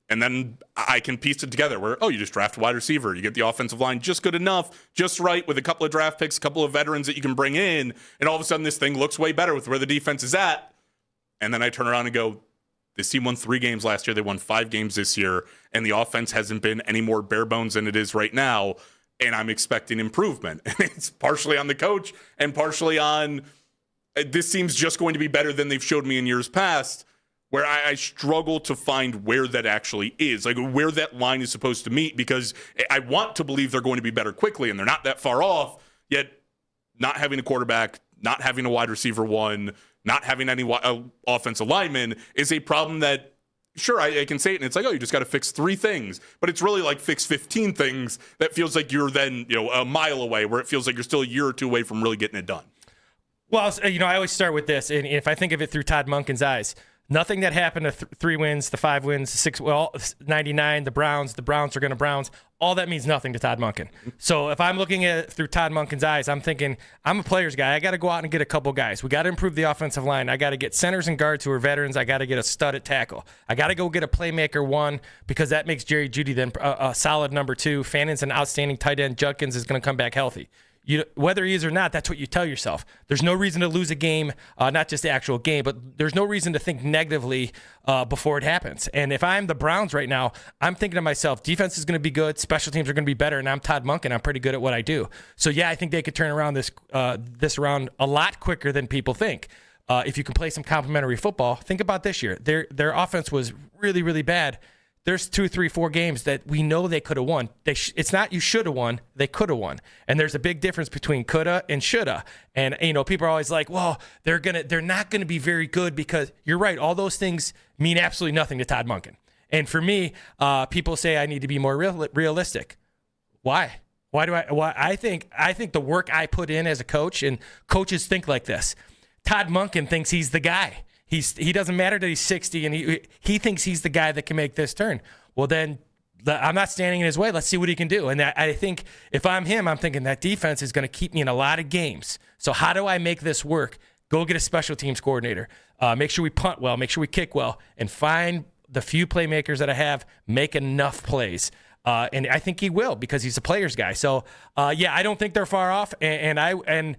And then I can piece it together where, you just draft a wide receiver. You get the offensive line just good enough, just right with a couple of draft picks, a couple of veterans that you can bring in. And all of a sudden this thing looks way better with where the defense is at. And then I turn around and go, this team won 3 games last year. They won 5 games this year. And the offense hasn't been any more bare bones than it is right now. And I'm expecting improvement. And it's partially on the coach and partially on this seems just going to be better than they've showed me in years past, where I struggle to find where that actually is, like where that line is supposed to meet, because I want to believe they're going to be better quickly, and they're not that far off, yet not having a quarterback, not having a wide receiver one, not having any offensive lineman is a problem that, sure, I can say it, and it's like, you just got to fix 3 things. But it's really like fix 15 things that feels like you're then, a mile away, where it feels like you're still a year or 2 away from really getting it done. Well, I always start with this, and if I think of it through Todd Monken's eyes, nothing that happened to 3 wins, the 5 wins, the 6, 99, the Browns are going to Browns, all that means nothing to Todd Monken. So if I'm looking at it through Todd Monken's eyes, I'm thinking, I'm a player's guy. I got to go out and get a couple guys. We got to improve the offensive line. I got to get centers and guards who are veterans. I got to get a stud at tackle. I got to go get a playmaker 1 because that makes Jerry Jeudy then a solid number 2. Fannon's an outstanding tight end. Judkins is going to come back healthy. Whether he is or not, that's what you tell yourself. There's no reason to lose a game, not just the actual game, but there's no reason to think negatively before it happens. And if I'm the Browns right now, I'm thinking to myself, defense is going to be good, special teams are going to be better, and I'm Todd Monken. I'm pretty good at what I do. So, yeah, I think they could turn around this around a lot quicker than people think. If you can play some complementary football, think about this year. Their offense was really, really bad. There's 2, 3, 4 games that we know they could have won. It's not you should have won, they could have won. And there's a big difference between coulda and shoulda. And people are always like, well, they're not gonna be very good, because you're right, all those things mean absolutely nothing to Todd Monken. And for me, people say I need to be more realistic. Why? Why I think the work I put in as a coach, and coaches think like this. Todd Monken thinks he's the guy. He doesn't matter that he's 60, and he thinks he's the guy that can make this turn. Well, then I'm not standing in his way. Let's see what he can do. And I think if I'm him, I'm thinking that defense is going to keep me in a lot of games. So how do I make this work? Go get a special teams coordinator. Make sure we punt well. Make sure we kick well. And find the few playmakers that I have, make enough plays. And I think he will, because he's a player's guy. So, I don't think they're far off. And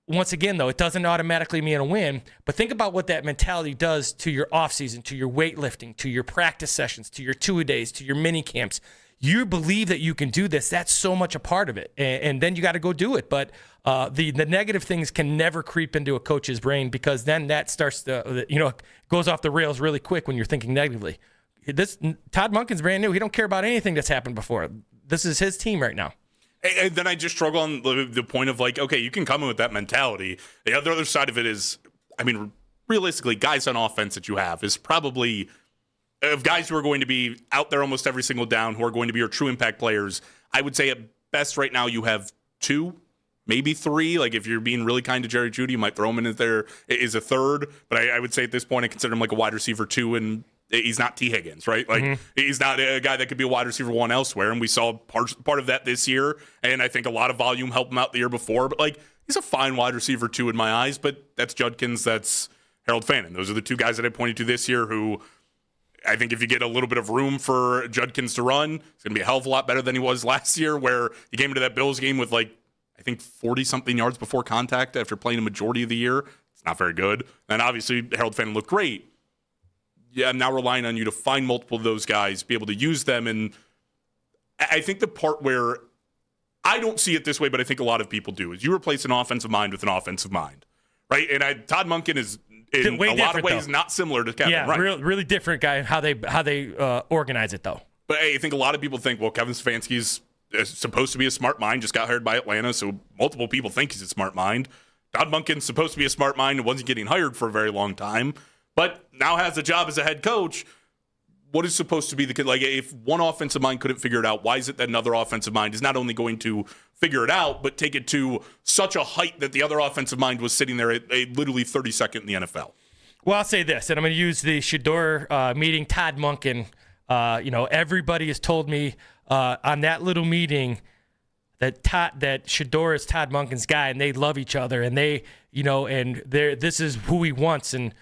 once again, though, it doesn't automatically mean a win, but think about what that mentality does to your offseason, to your weightlifting, to your practice sessions, to your 2-a-days, to your mini camps. You believe that you can do this. That's so much a part of it. And then you got to go do it. But the negative things can never creep into a coach's brain, because then that starts to, goes off the rails really quick when you're thinking negatively. Todd Monken's brand new. He don't care about anything that's happened before. This is his team right now. And then I just struggle on the point of like, okay, you can come in with that mentality. The other side of it is, realistically, guys on offense that you have is probably of guys who are going to be out there almost every single down, who are going to be your true impact players. I would say at best right now you have 2, maybe 3. Like if you're being really kind to Jerry Jeudy, you might throw him in there as a third. But I would say at this point I consider him like a wide receiver 2, and he's not T. Higgins, right? Like he's not a guy that could be a wide receiver 1 elsewhere. And we saw part of that this year. And I think a lot of volume helped him out the year before. But like he's a fine wide receiver 2 in my eyes. But that's Judkins, that's Harold Fannin. Those are the 2 guys that I pointed to this year who I think if you get a little bit of room for Judkins to run, it's going to be a hell of a lot better than he was last year, where he came into that Bills game with like, I think 40-something yards before contact after playing a majority of the year. It's not very good. And obviously Harold Fannin looked great. Yeah, I'm now relying on you to find multiple of those guys, be able to use them. And I think the part where I don't see it this way, but I think a lot of people do, is you replace an offensive mind with an offensive mind, right? And Todd Monken is in a lot of ways not similar to Kevin. Yeah, right? really different guy in how they organize it, though. But hey, I think a lot of people think, well, Kevin Stefanski's supposed to be a smart mind, just got hired by Atlanta, so multiple people think he's a smart mind. Todd Monken's supposed to be a smart mind and wasn't getting hired for a very long time, but now has a job as a head coach. What is supposed to be like, if one offensive mind couldn't figure it out, why is it that another offensive mind is not only going to figure it out, but take it to such a height that the other offensive mind was sitting there at literally 32nd in the NFL? Well, I'll say this, and I'm going to use the Shador meeting. Todd Monken, everybody has told me on that little meeting that Shador is Todd Monken's guy, and they love each other, and this is who he wants, and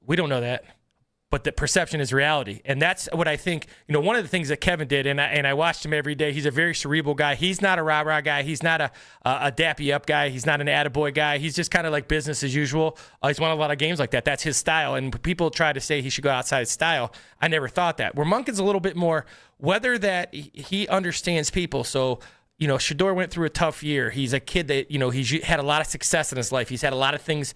we don't know that. But the perception is reality. And that's what I think, one of the things that Kevin did, and I watched him every day, he's a very cerebral guy. He's not a rah-rah guy. He's not a dappy up guy. He's not an attaboy guy. He's just kind of like business as usual. He's won a lot of games like that. That's his style. And people try to say he should go outside his style. I never thought that. Where Monken's a little bit more, whether that he understands people. So, Shador went through a tough year. He's a kid that, he's had a lot of success in his life. He's had a lot of things.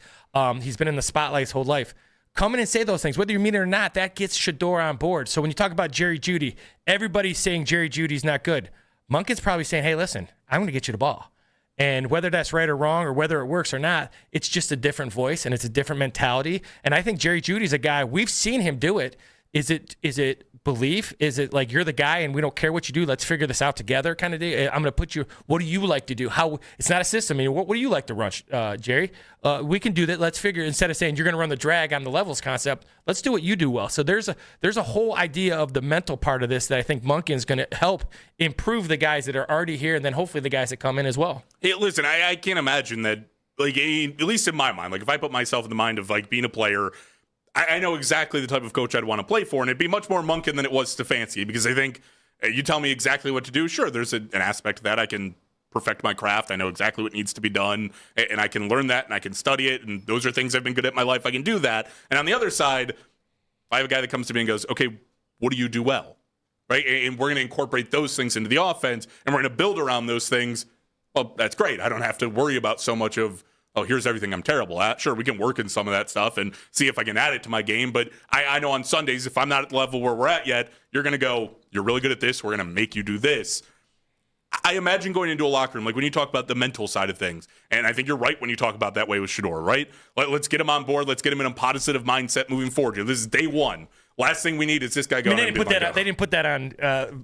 He's been in the spotlight his whole life. Come in and say those things, whether you mean it or not, that gets Shador on board. So when you talk about Jerry Jeudy, everybody's saying Jerry Judy's not good. Monken's probably saying, hey, listen, I'm going to get you the ball. And whether that's right or wrong or whether it works or not, it's just a different voice and it's a different mentality. And I think Jerry Judy's a guy, we've seen him do it. Is it belief? Is it like you're the guy and we don't care what you do, let's figure this out together kind of thing? I'm going to put you, what do you like to do? It's not a system. I mean, what do you like to run, Jerry? We can do that. Let's figure, instead of saying you're going to run the drag on the levels concept, let's do what you do well. So there's a whole idea of the mental part of this that I think Monken's going to help improve the guys that are already here and then hopefully the guys that come in as well. Hey, listen, I can't imagine that, like, at least in my mind, like if I put myself in the mind of like being a player, I know exactly the type of coach I'd want to play for, and it'd be much more Monken than it was Stefanski, because I think you tell me exactly what to do. Sure, there's an aspect of that. I can perfect my craft. I know exactly what needs to be done, and I can learn that, and I can study it, and those are things I've been good at in my life. I can do that. And on the other side, if I have a guy that comes to me and goes, okay, what do you do well? Right? And we're going to incorporate those things into the offense, and we're going to build around those things. Well, that's great. I don't have to worry about so much of, oh, here's everything I'm terrible at. Sure, we can work in some of that stuff and see if I can add it to my game. But I know on Sundays, if I'm not at the level where we're at yet, you're going to go, you're really good at this. We're going to make you do this. I imagine going into a locker room, like when you talk about the mental side of things, and I think you're right when you talk about that way with Shador, right? Let's get him on board. Let's get him in a positive mindset moving forward. This is day one. Last thing we need is this guy going. They didn't put that on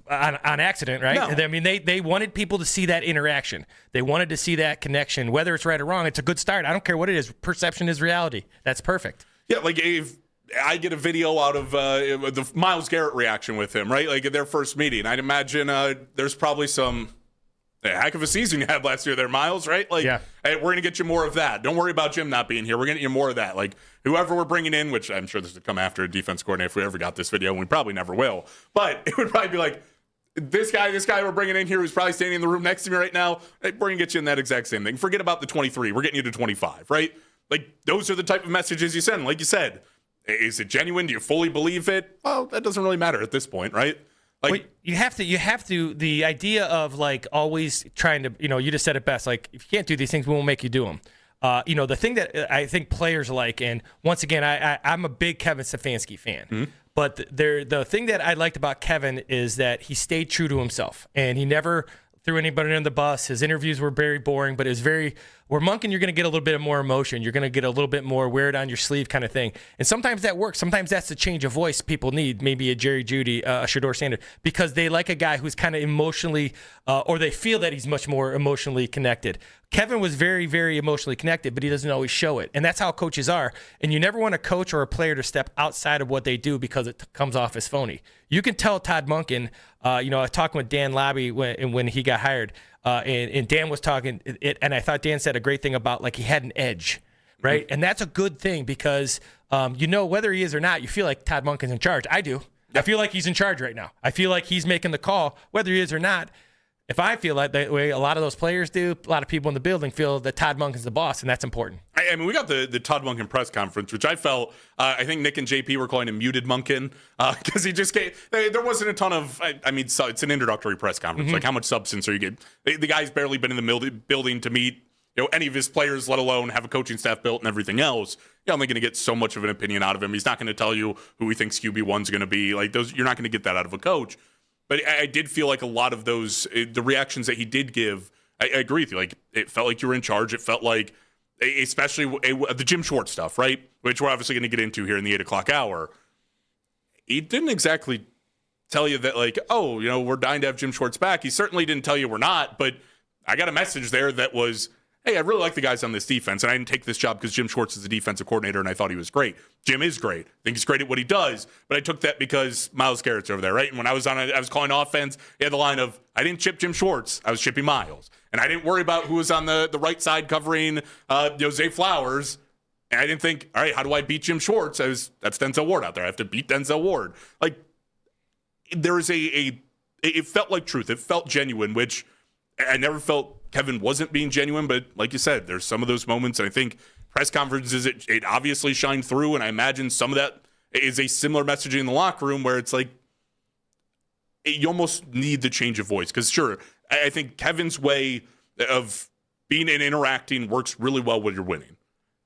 accident, right? No. I mean, they wanted people to see that interaction. They wanted to see that connection. Whether it's right or wrong, it's a good start. I don't care what it is. Perception is reality. That's perfect. Yeah, like if I get a video out of the Myles Garrett reaction with him, right? Like at their first meeting, I'd imagine there's probably some heck of a season you had last year there, Myles, right? Like, yeah. Hey, we're going to get you more of that. Don't worry about Jim not being here. We're going to get you more of that. Like, whoever we're bringing in, which I'm sure this would come after a defense coordinator if we ever got this video, and we probably never will. But it would probably be like, this guy we're bringing in here who's probably standing in the room next to me right now, hey, we're going to get you in that exact same thing. Forget about the 23. We're getting you to 25, right? Like, those are the type of messages you send. Like you said, is it genuine? Do you fully believe it? Well, that doesn't really matter at this point, right? Like, well, you have to, the idea of like always trying to, you just said it best, like if you can't do these things, we won't make you do them. The thing that I think players like, and once again, I'm a big Kevin Stefanski fan, mm-hmm. But the thing that I liked about Kevin is that he stayed true to himself and he never threw anybody under the bus. His interviews were very boring, but it was very Where Monken, you're going to get a little bit more emotion. You're going to get a little bit more wear it on your sleeve kind of thing. And sometimes that works. Sometimes that's the change of voice people need, maybe a Jerry Jeudy, a Shedeur Sanders, because they like a guy who's kind of emotionally, or they feel that he's much more emotionally connected. Kevin was very, very emotionally connected, but he doesn't always show it. And that's how coaches are. And you never want a coach or a player to step outside of what they do because it comes off as phony. You can tell Todd Monken, I was talking with Dan Labbe when he got hired, and Dan was talking, and I thought Dan said a great thing about, like, he had an edge, right? And that's a good thing because, whether he is or not, you feel like Todd Monken's in charge. I do. I feel like he's in charge right now. I feel like he's making the call, whether he is or not. If I feel like that way, a lot of those players do, a lot of people in the building feel that Todd Monken's the boss, and that's important. I mean, we got the Todd Monken press conference, which I felt, I think Nick and JP were calling him muted Monken, because he just came, there wasn't a ton of, it's an introductory press conference. Like, how much substance are you getting? The guy's barely been in the building to meet any of his players, let alone have a coaching staff built and everything else. You're only going to get so much of an opinion out of him. He's not going to tell you who he thinks QB1's going to be. Like, those, you're not going to get that out of a coach. But I did feel like a lot of those, the reactions that he did give, I agree with you. Like, it felt like you were in charge. It felt like, especially the Jim Schwartz stuff, right? Which we're obviously going to get into here in the 8 o'clock hour. He didn't exactly tell you that, like, oh, we're dying to have Jim Schwartz back. He certainly didn't tell you we're not. But I got a message there that was, hey, I really like the guys on this defense, and I didn't take this job because Jim Schwartz is the defensive coordinator, and I thought he was great. Jim is great. I think he's great at what he does, but I took that because Myles Garrett's over there, right? And when I was calling offense, he had the line of, I didn't chip Jim Schwartz, I was chipping Myles. And I didn't worry about who was on the right side covering Zay Flowers, and I didn't think, all right, how do I beat Jim Schwartz? That's Denzel Ward out there. I have to beat Denzel Ward. Like, there is it felt like truth. It felt genuine, which I never felt Kevin wasn't being genuine, but like you said, there's some of those moments, and I think press conferences, it obviously shined through, and I imagine some of that is a similar messaging in the locker room where it's like, you almost need the change of voice. Because sure, I think Kevin's way of being and interacting works really well when you're winning.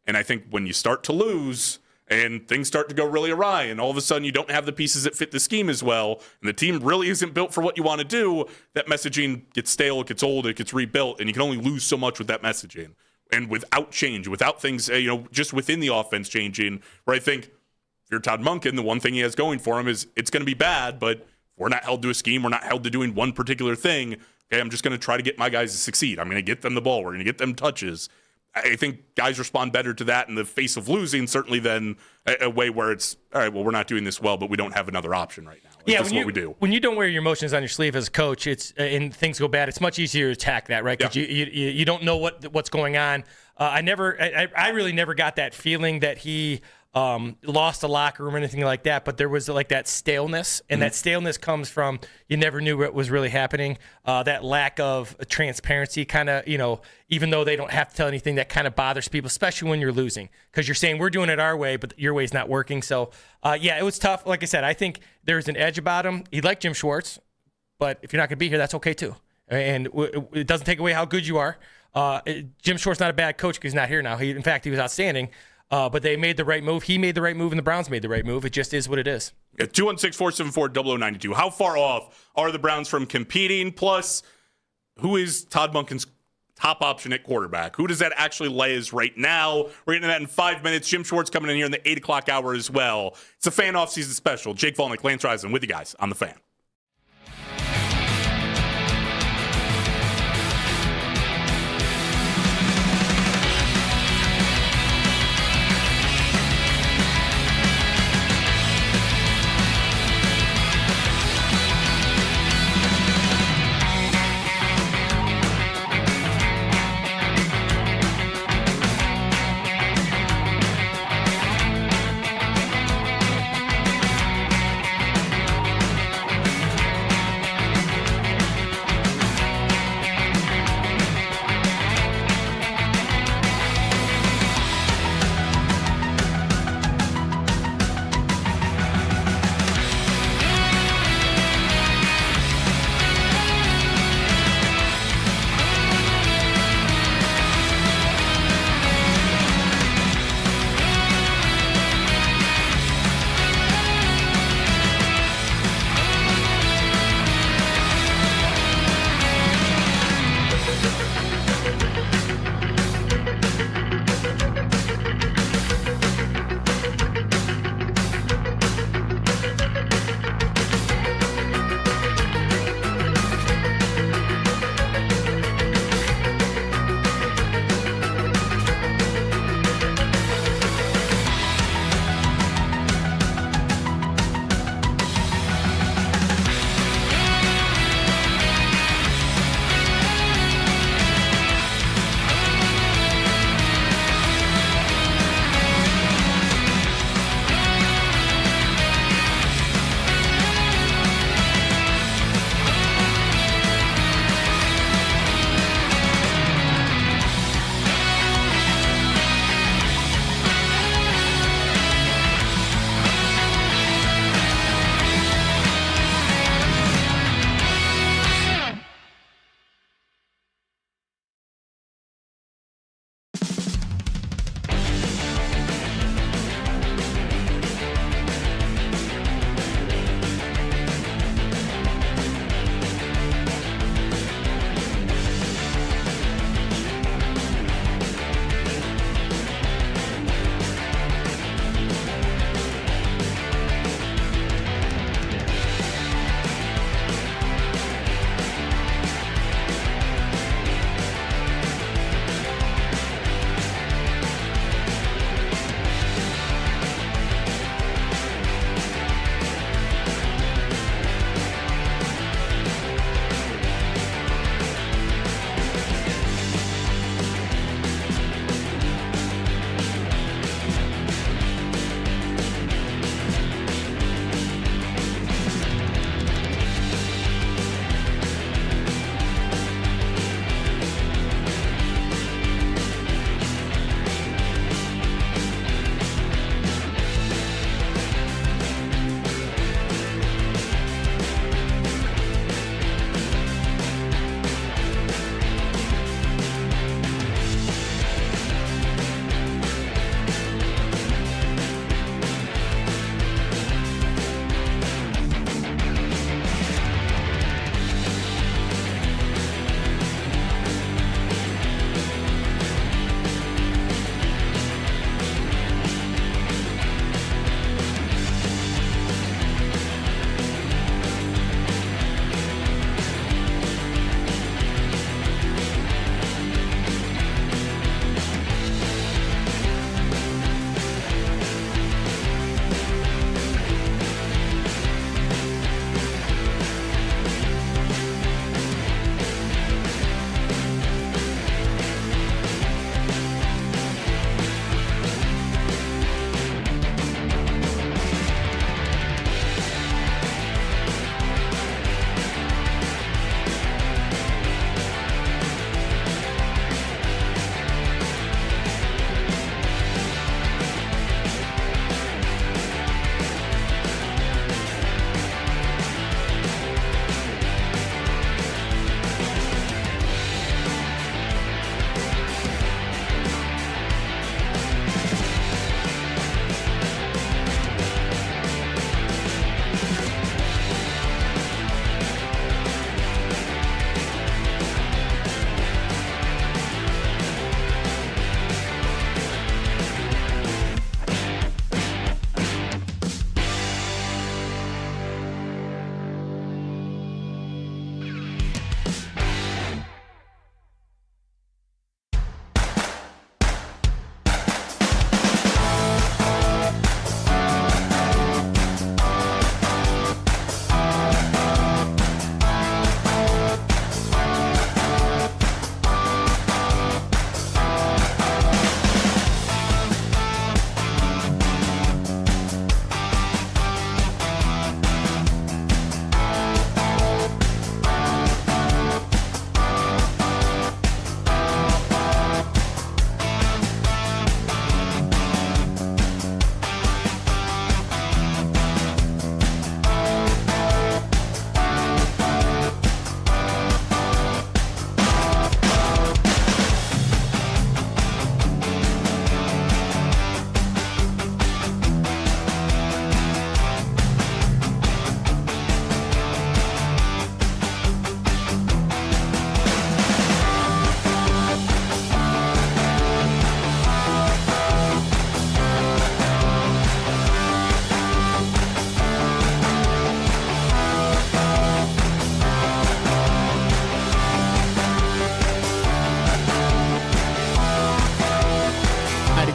And I think when you start to lose and things start to go really awry, and all of a sudden you don't have the pieces that fit the scheme as well, and the team really isn't built for what you want to do, that messaging gets stale, it gets old, it gets rebuilt, and you can only lose so much with that messaging. And without change, without things, just within the offense changing, where I think if you're Todd Monken, the one thing he has going for him is it's going to be bad, but we're not held to a scheme, we're not held to doing one particular thing. Okay, I'm just going to try to get my guys to succeed. I'm going to get them the ball. We're going to get them touches. I think guys respond better to that in the face of losing, certainly than a way where it's, all right, well, we're not doing this well, but we don't have another option right now. That's what we do. When you don't wear your emotions on your sleeve as a coach, and things go bad, it's much easier to attack that, right? Because you don't know what's going on. I really never got that feeling that he lost the locker room or anything like that, but there was like that staleness, and that staleness comes from you never knew what was really happening. That lack of transparency kind of, even though they don't have to tell anything, that kind of bothers people, especially when you're losing, because you're saying we're doing it our way, but your way's not working. So, it was tough. Like I said, I think there's an edge about him. He liked Jim Schwartz, but if you're not going to be here, that's okay too. And it doesn't take away how good you are. Jim Schwartz not a bad coach because he's not here now. In fact, he was outstanding. But they made the right move. He made the right move, and the Browns made the right move. It just is what it is. 216-474-0092. How far off are the Browns from competing? Plus, who is Todd Monken's top option at quarterback? Who does that actually lay as right now? We're getting to that in 5 minutes. Jim Schwartz coming in here in the 8 o'clock hour as well. It's a Fan Offseason Special. Jake Volnick, Lance Reisland with you guys on The Fan.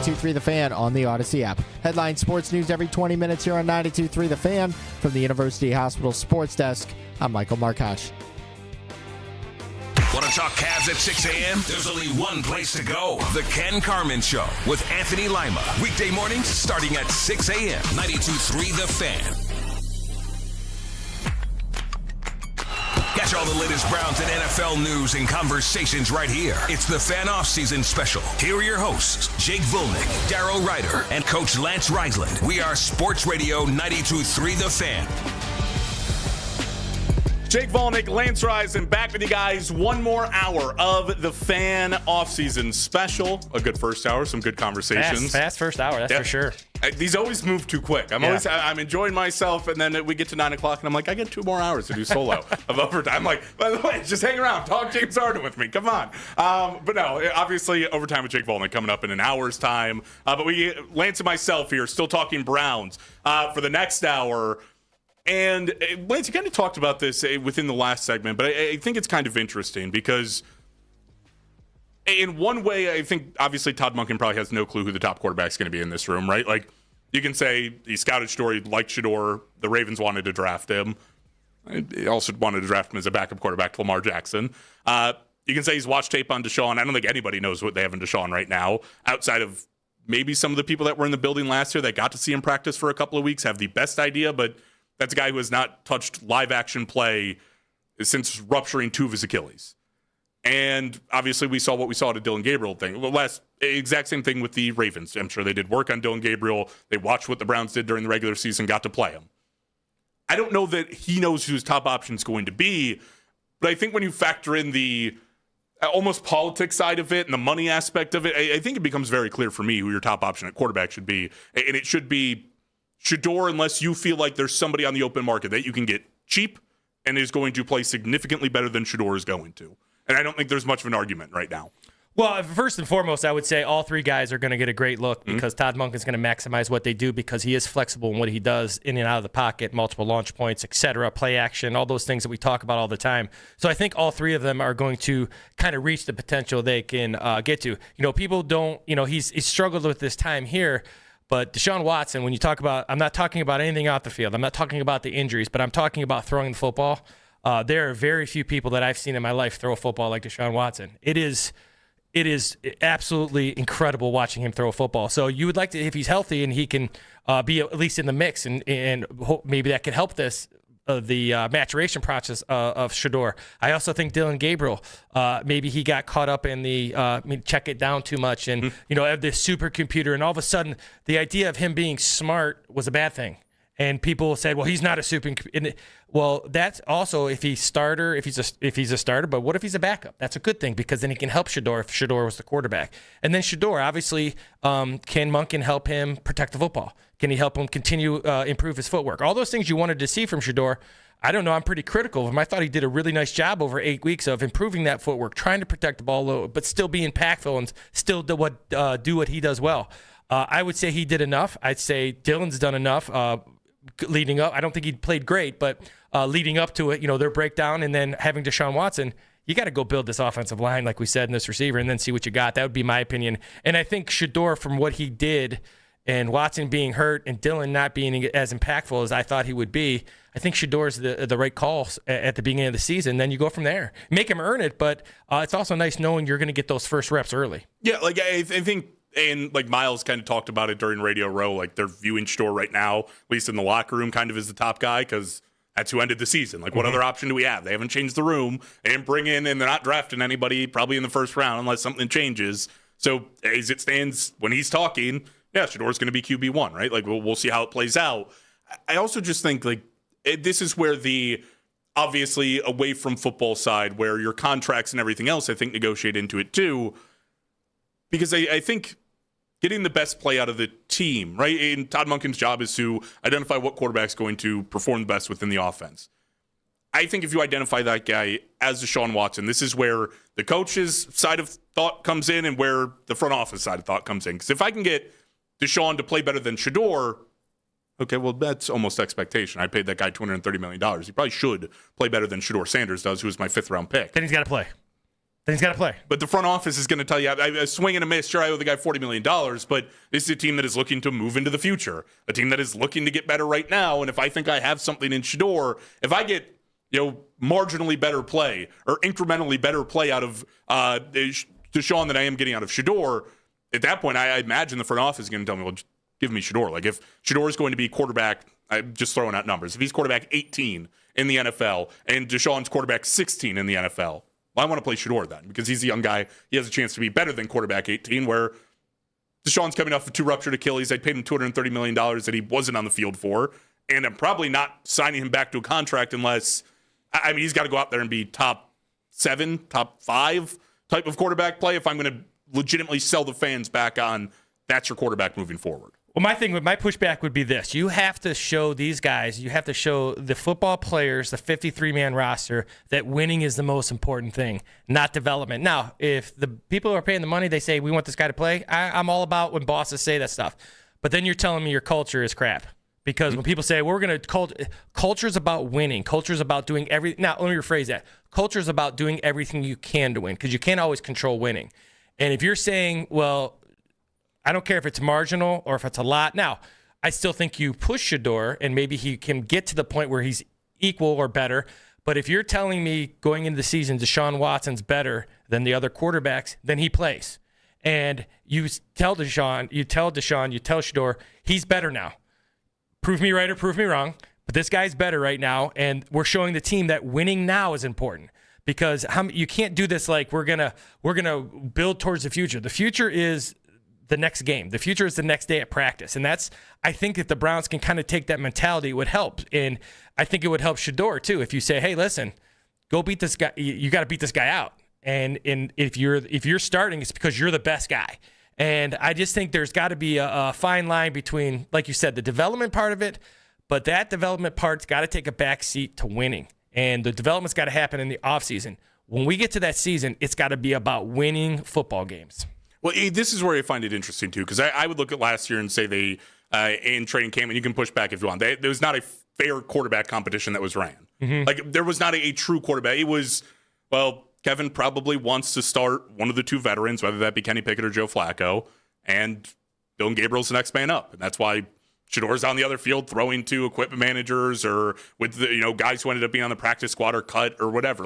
92.3 The Fan on the Odyssey app. Headline sports news every 20 minutes here on 92.3 The Fan from the University Hospital Sports Desk. I'm Michael Markach. Want to talk Cavs at 6 a.m.? There's only one place to go. The Ken Carman Show with Anthony Lima. Weekday mornings starting at 6 a.m. 92.3 The Fan. Catch all the latest Browns and NFL news and conversations right here. It's the Fan Offseason Special. Here are your hosts, Jake Volnick, Daryl Ryder, and Coach Lance Reisland. We are Sports Radio 92.3 The Fan. Jake Volnick, Lance Reisland, back with you guys. One more hour of the Fan Offseason Special. A good first hour, some good conversations. Fast first hour, that's for sure. These always move too quick. I'm enjoying myself, and then we get to 9 o'clock, and I'm like, I get 2 more hours to do solo of overtime. I'm like, by the way, just hang around. Talk James Harden with me. Come on. But no, obviously, overtime with Jake Volnick coming up in an hour's time. But Lance and myself here, still talking Browns for the next hour. And Lance, you kind of talked about this within the last segment, but I think it's kind of interesting because in one way, I think obviously Todd Monken probably has no clue who the top quarterback's going to be in this room, right? Like you can say he scouted Shador, he liked Shador, the Ravens wanted to draft him. He also wanted to draft him as a backup quarterback to Lamar Jackson. You can say he's watched tape on Deshaun. I don't think anybody knows what they have in Deshaun right now, outside of maybe some of the people that were in the building last year that got to see him practice for a couple of weeks have the best idea, but that's a guy who has not touched live action play since rupturing 2 of his Achilles. And obviously we saw what we saw at a Dylan Gabriel thing. Well, exact same thing with the Ravens. I'm sure they did work on Dylan Gabriel. They watched what the Browns did during the regular season, got to play him. I don't know that he knows who his top option is going to be, but I think when you factor in the almost politics side of it and the money aspect of it, I think it becomes very clear for me who your top option at quarterback should be. And it should be Shador, unless you feel like there's somebody on the open market that you can get cheap and is going to play significantly better than Shador is going to. And I don't think there's much of an argument right now. Well, first and foremost, I would say all 3 guys are going to get a great look because Todd Monken's going to maximize what they do because he is flexible in what he does in and out of the pocket, multiple launch points, etc., play action, all those things that we talk about all the time. So I think all 3 of them are going to kind of reach the potential they can get to. You know, people don't, he's struggled with this time here. But Deshaun Watson, when you talk about, I'm not talking about anything off the field. I'm not talking about the injuries, but I'm talking about throwing the football. There are very few people that I've seen in my life throw a football like Deshaun Watson. It is absolutely incredible watching him throw a football. So you would like to, if he's healthy and he can be at least in the mix, and maybe that could help the maturation process of Shador. I also think Dylan Gabriel, maybe he got caught up in the check it down too much and, have this supercomputer, and all of a sudden the idea of him being smart was a bad thing. And people said, well, he's not a supercomputer. Well, that's also if he's a starter, but what if he's a backup? That's a good thing because then he can help Shador if Shador was the quarterback. And then Shador, obviously, can Monken help him protect the football? Can he help him continue improve his footwork? All those things you wanted to see from Shador, I don't know. I'm pretty critical of him. I thought he did a really nice job over 8 weeks of improving that footwork, trying to protect the ball low, but still be impactful and still do what he does well. I would say he did enough. I'd say Dylan's done enough. Leading up, I don't think he played great, but leading up to it, their breakdown and then having Deshaun Watson, you got to go build this offensive line, like we said, in this receiver, and then see what you got. That would be my opinion. And I think Shador, from what he did, and Watson being hurt and Dylan not being as impactful as I thought he would be, I think Shador's the right call at the beginning of the season. Then you go from there. Make him earn it, but it's also nice knowing you're going to get those first reps early. Yeah, like I think. And like Miles kind of talked about it during Radio Row, like they're viewing Shador right now, at least in the locker room, kind of as the top guy because that's who ended the season. Like, what other option do we have? They haven't changed the room. They didn't bring in, and they're not drafting anybody probably in the first round unless something changes. So as it stands, when he's talking, yeah, Shador's going to be QB1, right? Like, we'll see how it plays out. I also just think, like, this is where the obviously away from football side, where your contracts and everything else, I think, negotiate into it too. Because I think getting the best play out of the team, right? And Todd Monken's job is to identify what quarterback's going to perform the best within the offense. I think if you identify that guy as Deshaun Watson, this is where the coach's side of thought comes in and where the front office side of thought comes in. Because if I can get Deshaun to play better than Shador, okay, well, that's almost expectation. I paid that guy $230 million. He probably should play better than Shador Sanders does, who was my 5th-round pick. Then he's got to play. then he's got to play. But the front office is going to tell you, a swing and a miss, sure, I owe the guy $40 million, but this is a team that is looking to move into the future, a team that is looking to get better right now. And if I think I have something in Shedeur, if I get marginally better play or incrementally better play out of Deshaun than I am getting out of Shedeur, at that point, I imagine the front office is going to tell me, well, just give me Shedeur. Like if Shedeur is going to be quarterback, I'm just throwing out numbers. If he's quarterback 18 in the NFL and Deshaun's quarterback 16 in the NFL, well, I want to play Shedeur then because he's a young guy. He has a chance to be better than quarterback 18, where Deshaun's coming off of 2 ruptured Achilles. I paid him $230 million that he wasn't on the field for, and I'm probably not signing him back to a contract unless, he's got to go out there and be top 7, top 5 type of quarterback play if I'm going to legitimately sell the fans back on that's your quarterback moving forward. Well, my pushback would be this. You have to show these guys, you have to show the football players, the 53-man roster, that winning is the most important thing, not development. Now, if the people who are paying the money, they say, we want this guy to play, I'm all about when bosses say that stuff. But then you're telling me your culture is crap. Because when people say, we're going to culture is about winning. Culture is about doing everything. Now, let me rephrase that. Culture is about doing everything you can to win because you can't always control winning. And if you're saying, well, I don't care if it's marginal or if it's a lot. Now, I still think you push Shedeur and maybe he can get to the point where he's equal or better. But if you're telling me going into the season Deshaun Watson's better than the other quarterbacks, then he plays. And you tell Shedeur, he's better now. Prove me right or prove me wrong, but this guy's better right now, and we're showing the team that winning now is important because you can't do this like we're gonna build towards the future. The future is the next game. The future is the next day at practice, and I think if the Browns can kind of take that mentality, it would help, and I think it would help Shedeur too. If you say, hey, listen, go beat this guy, you got to beat this guy out, and if you're starting, it's because you're the best guy. And I just think there's got to be a fine line between, like you said, the development part of it, but that development part's got to take a back seat to winning. And the development's got to happen in the offseason. When we get to that season, it's got to be about winning football games. Well, this is where I find it interesting, too, because I would look at last year and say they, in training camp, and you can push back if you want, there was not a fair quarterback competition that was ran. Mm-hmm. Like, there was not a true quarterback. It was, well, Kevin probably wants to start one of the 2 veterans, whether that be Kenny Pickett or Joe Flacco, and Dylan Gabriel's the next man up. And that's why Shedeur's on the other field throwing to equipment managers or with the guys who ended up being on the practice squad or cut or whatever.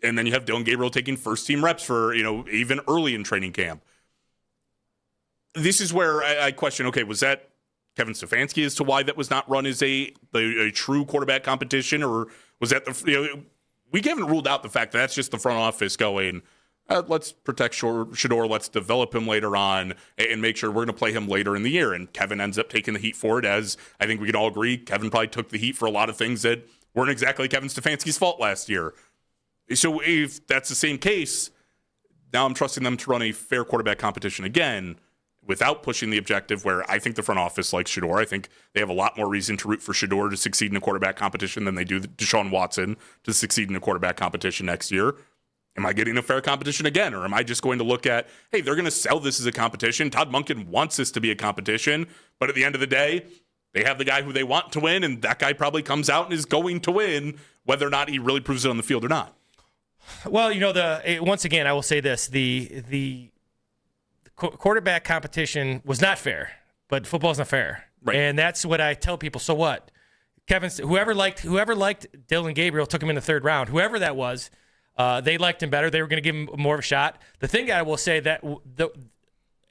And then you have Dylan Gabriel taking first-team reps for, even early in training camp. This is where I question, okay, was that Kevin Stefanski as to why that was not run as a true quarterback competition, or was that we haven't ruled out the fact that that's just the front office going, let's protect Shedeur, let's develop him later on and make sure we're going to play him later in the year. And Kevin ends up taking the heat for it, as I think we can all agree. Kevin probably took the heat for a lot of things that weren't exactly Kevin Stefanski's fault last year. So if that's the same case, now I'm trusting them to run a fair quarterback competition again without pushing the objective where I think the front office likes Shedeur. I think they have a lot more reason to root for Shedeur to succeed in a quarterback competition than they do Deshaun Watson to succeed in a quarterback competition next year. Am I getting a fair competition again? Or am I just going to look at, hey, they're going to sell this as a competition. Todd Monken wants this to be a competition. But at the end of the day, they have the guy who they want to win, and that guy probably comes out and is going to win, whether or not he really proves it on the field or not. Well, once again, I will say this. The quarterback competition was not fair, but football's not fair. Right. And that's what I tell people. So what? Whoever liked Dylan Gabriel took him in the 3rd round. Whoever that was, they liked him better. They were going to give him more of a shot. The thing I will say that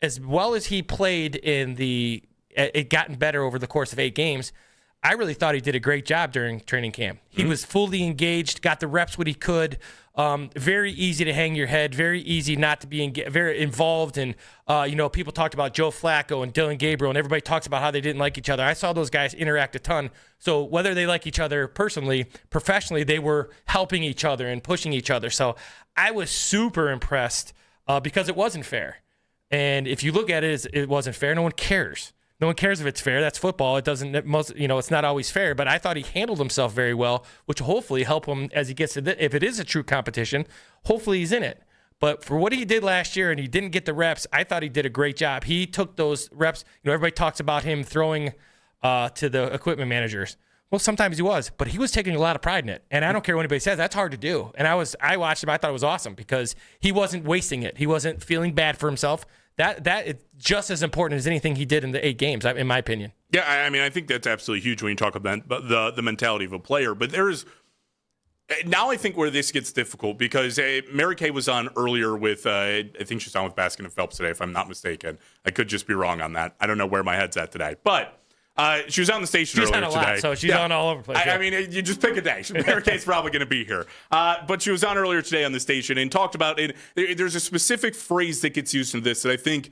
as well as he played it gotten better over the course of 8 games, I really thought he did a great job during training camp. He was fully engaged, got the reps what he could. Very easy to hang your head, very easy not to be very involved. And, people talked about Joe Flacco and Dylan Gabriel, and everybody talks about how they didn't like each other. I saw those guys interact a ton. So whether they like each other personally, professionally, they were helping each other and pushing each other. So I was super impressed because it wasn't fair. And if you look at it, it wasn't fair. No one cares. No one cares if it's fair. That's football. It doesn't it's not always fair, but I thought he handled himself very well, which will hopefully help him as he gets to if it is a true competition, hopefully he's in it. But for what he did last year and he didn't get the reps, I thought he did a great job. He took those reps. Everybody talks about him throwing to the equipment managers. Well, sometimes he was, but he was taking a lot of pride in it. And I don't care what anybody says. That's hard to do. And I watched him. I thought it was awesome because he wasn't wasting it. He wasn't feeling bad for himself. That is just as important as anything he did in the 8 games, in my opinion. Yeah, I mean, I think that's absolutely huge when you talk about the mentality of a player. But there's now I think where this gets difficult because Mary Kay was on earlier with, I think she's on with Baskin and Phelps today, if I'm not mistaken. I could just be wrong on that. I don't know where my head's at today. But she was on the station earlier today. She's on a lot, so she's on all over the place. I mean, you just pick a day. Mary Kay's probably going to be here. But she was on earlier today on the station and talked about it. There's a specific phrase that gets used in this that I think,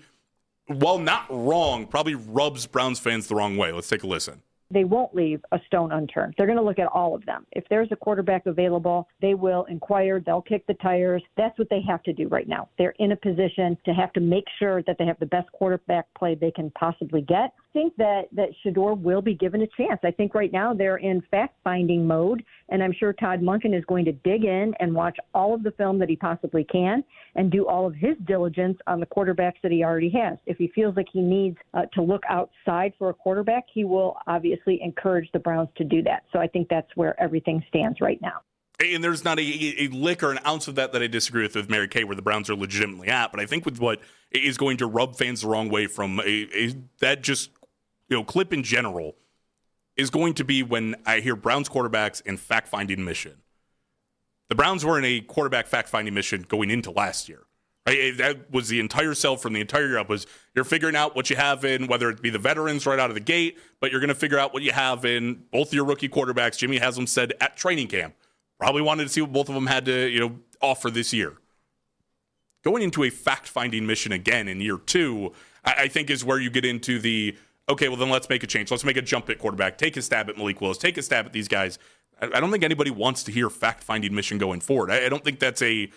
while not wrong, probably rubs Browns fans the wrong way. Let's take a listen. They won't leave a stone unturned. They're going to look at all of them. If there's a quarterback available, they will inquire. They'll kick the tires. That's what they have to do right now. They're in a position to have to make sure that they have the best quarterback play they can possibly get. I think that Shedeur will be given a chance. I think right now they're in fact-finding mode, and I'm sure Todd Monken is going to dig in and watch all of the film that he possibly can and do all of his diligence on the quarterbacks that he already has. If he feels like he needs to look outside for a quarterback, he will obviously encourage the Browns to do that. So I think that's where everything stands right now. And there's not a lick or an ounce of that I disagree with Mary Kay, where the Browns are legitimately at. But I think with what is going to rub fans the wrong way from that just clip in general is going to be when I hear Browns quarterbacks in fact-finding mission. The Browns were in a quarterback fact-finding mission going into last year. Right? That was the entire sell from the entire year up was you're figuring out what you have in, whether it be the veterans right out of the gate, but you're going to figure out what you have in both your rookie quarterbacks. Jimmy Haslam said at training camp, probably wanted to see what both of them had to offer this year. Going into a fact-finding mission again in year 2, I think is where you get into the, okay, well then let's make a change. Let's make a jump at quarterback. Take a stab at Malik Willis. Take a stab at these guys. I don't think anybody wants to hear fact-finding mission going forward. I don't think that's I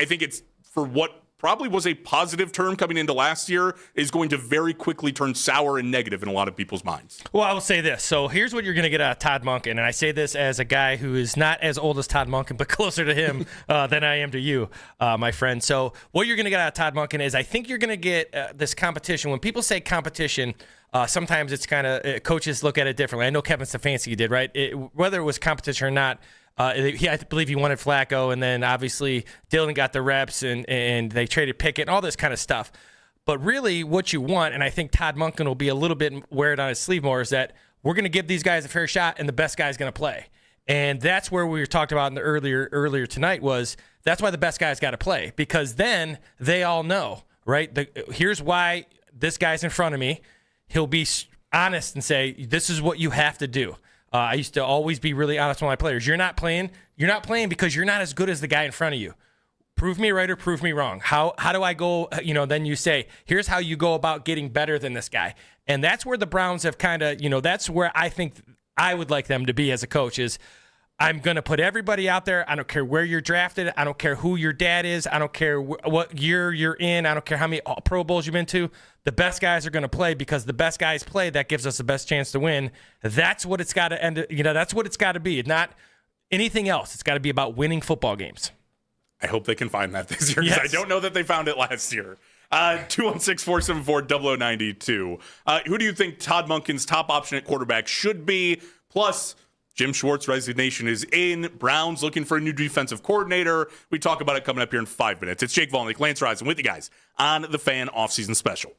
think it's for what probably was a positive term coming into last year is going to very quickly turn sour and negative in a lot of people's minds. Well, I will say this. So here's what you're going to get out of Todd Monken, and I say this as a guy who is not as old as Todd Monken, but closer to him than I am to you, my friend. So what you're going to get out of Todd Monken is I think you're going to get this competition. When people say competition, sometimes it's kind of coaches look at it differently. I know Kevin Stefanski did, right? Whether it was competition or not, I believe he wanted Flacco, and then obviously Dylan got the reps, and they traded Pickett and all this kind of stuff. But really what you want, and I think Todd Monken will be a little bit wear it on his sleeve more, is that we're going to give these guys a fair shot, and the best guy's going to play. And that's where we were talked about in the earlier tonight was that's why the best guy's got to play, because then they all know, right? Here's why this guy's in front of me. He'll be honest and say, this is what you have to do. I used to always be really honest with my players. You're not playing because you're not as good as the guy in front of you. Prove me right or prove me wrong. How do I go? Then you say, here's how you go about getting better than this guy. And that's where the Browns have kind of, that's where I think I would like them to be as a coach is I'm going to put everybody out there. I don't care where you're drafted. I don't care who your dad is. I don't care what year you're in. I don't care how many Pro Bowls you've been to. The best guys are going to play because the best guys play. That gives us the best chance to win. That's what it's got to end. That's what it's got to be. Not anything else. It's got to be about winning football games. I hope they can find that this year because Yes. I don't know that they found it last year. 216-474-0092. Who do you think Todd Monken's top option at quarterback should be? Plus, Jim Schwartz's resignation is in. Browns looking for a new defensive coordinator. We talk about it coming up here in 5 minutes. It's Jake Volnick, Lance Rising with you guys on the Fan Offseason Special.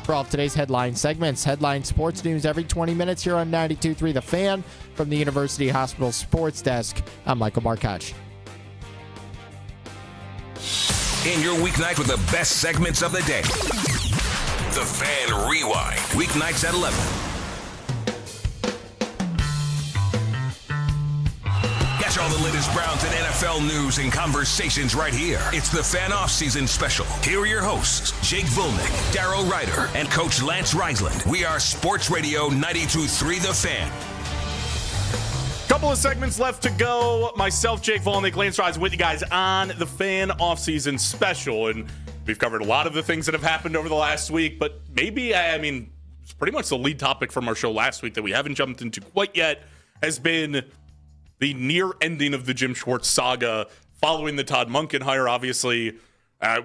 for all of today's headline segments. Headline sports news every 20 minutes here on 92.3 The Fan. From the University Hospital Sports Desk, I'm Michael Markach. In your weeknight with the best segments of the day. The Fan Rewind. Weeknights at 11. Catch all the latest Browns and NFL news and conversations right here. It's the Fan Offseason Special. Here are your hosts, Jake Volnick, Darryl Ryder, and Coach Lance Reisland. We are Sports Radio 92.3 The Fan. Couple of segments left to go. Myself, Jake Volnick, Lance Reisland with you guys on the Fan Offseason Special. And we've covered a lot of the things that have happened over the last week, but maybe, it's pretty much the lead topic from our show last week that we haven't jumped into quite yet has been the near ending of the Jim Schwartz saga following the Todd Monken hire. Obviously,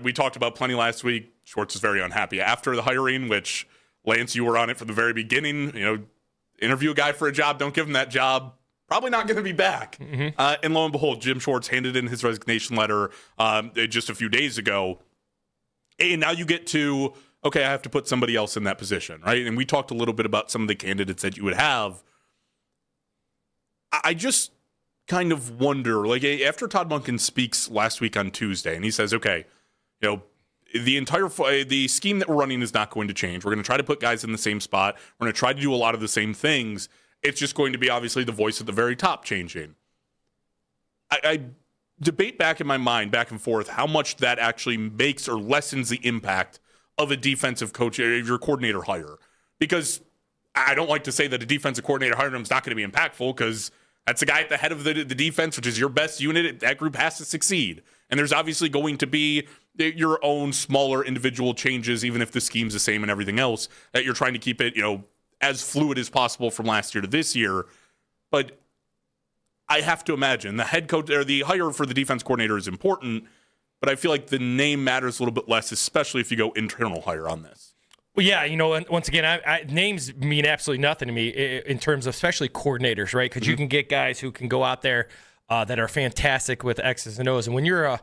we talked about plenty last week. Schwartz is very unhappy after the hiring, which, Lance, you were on it from the very beginning. Interview a guy for a job, don't give him that job. Probably not going to be back. Mm-hmm. And lo and behold, Jim Schwartz handed in his resignation letter just a few days ago. And now you get to, okay, I have to put somebody else in that position, right? And we talked a little bit about some of the candidates that you would have. I just kind of wonder, after Todd Monken speaks last week on Tuesday, and he says, okay, the scheme that we're running is not going to change. We're going to try to put guys in the same spot. We're going to try to do a lot of the same things. It's just going to be obviously the voice at the very top changing. I debate back in my mind, back and forth, how much that actually makes or lessens the impact of a defensive coach, your coordinator hire. Because I don't like to say that a defensive coordinator hiring him is not going to be impactful, because that's the guy at the head of the defense, which is your best unit. That group has to succeed. And there's obviously going to be your own smaller individual changes, even if the scheme's the same and everything else, that you're trying to keep it, as fluid as possible from last year to this year. But I have to imagine the head coach or the hire for the defense coordinator is important, but I feel like the name matters a little bit less, especially if you go internal hire on this. Well, yeah, and once again, names mean absolutely nothing to me in terms of especially coordinators, right? Because you can get guys who can go out there that are fantastic with X's and O's. And when you're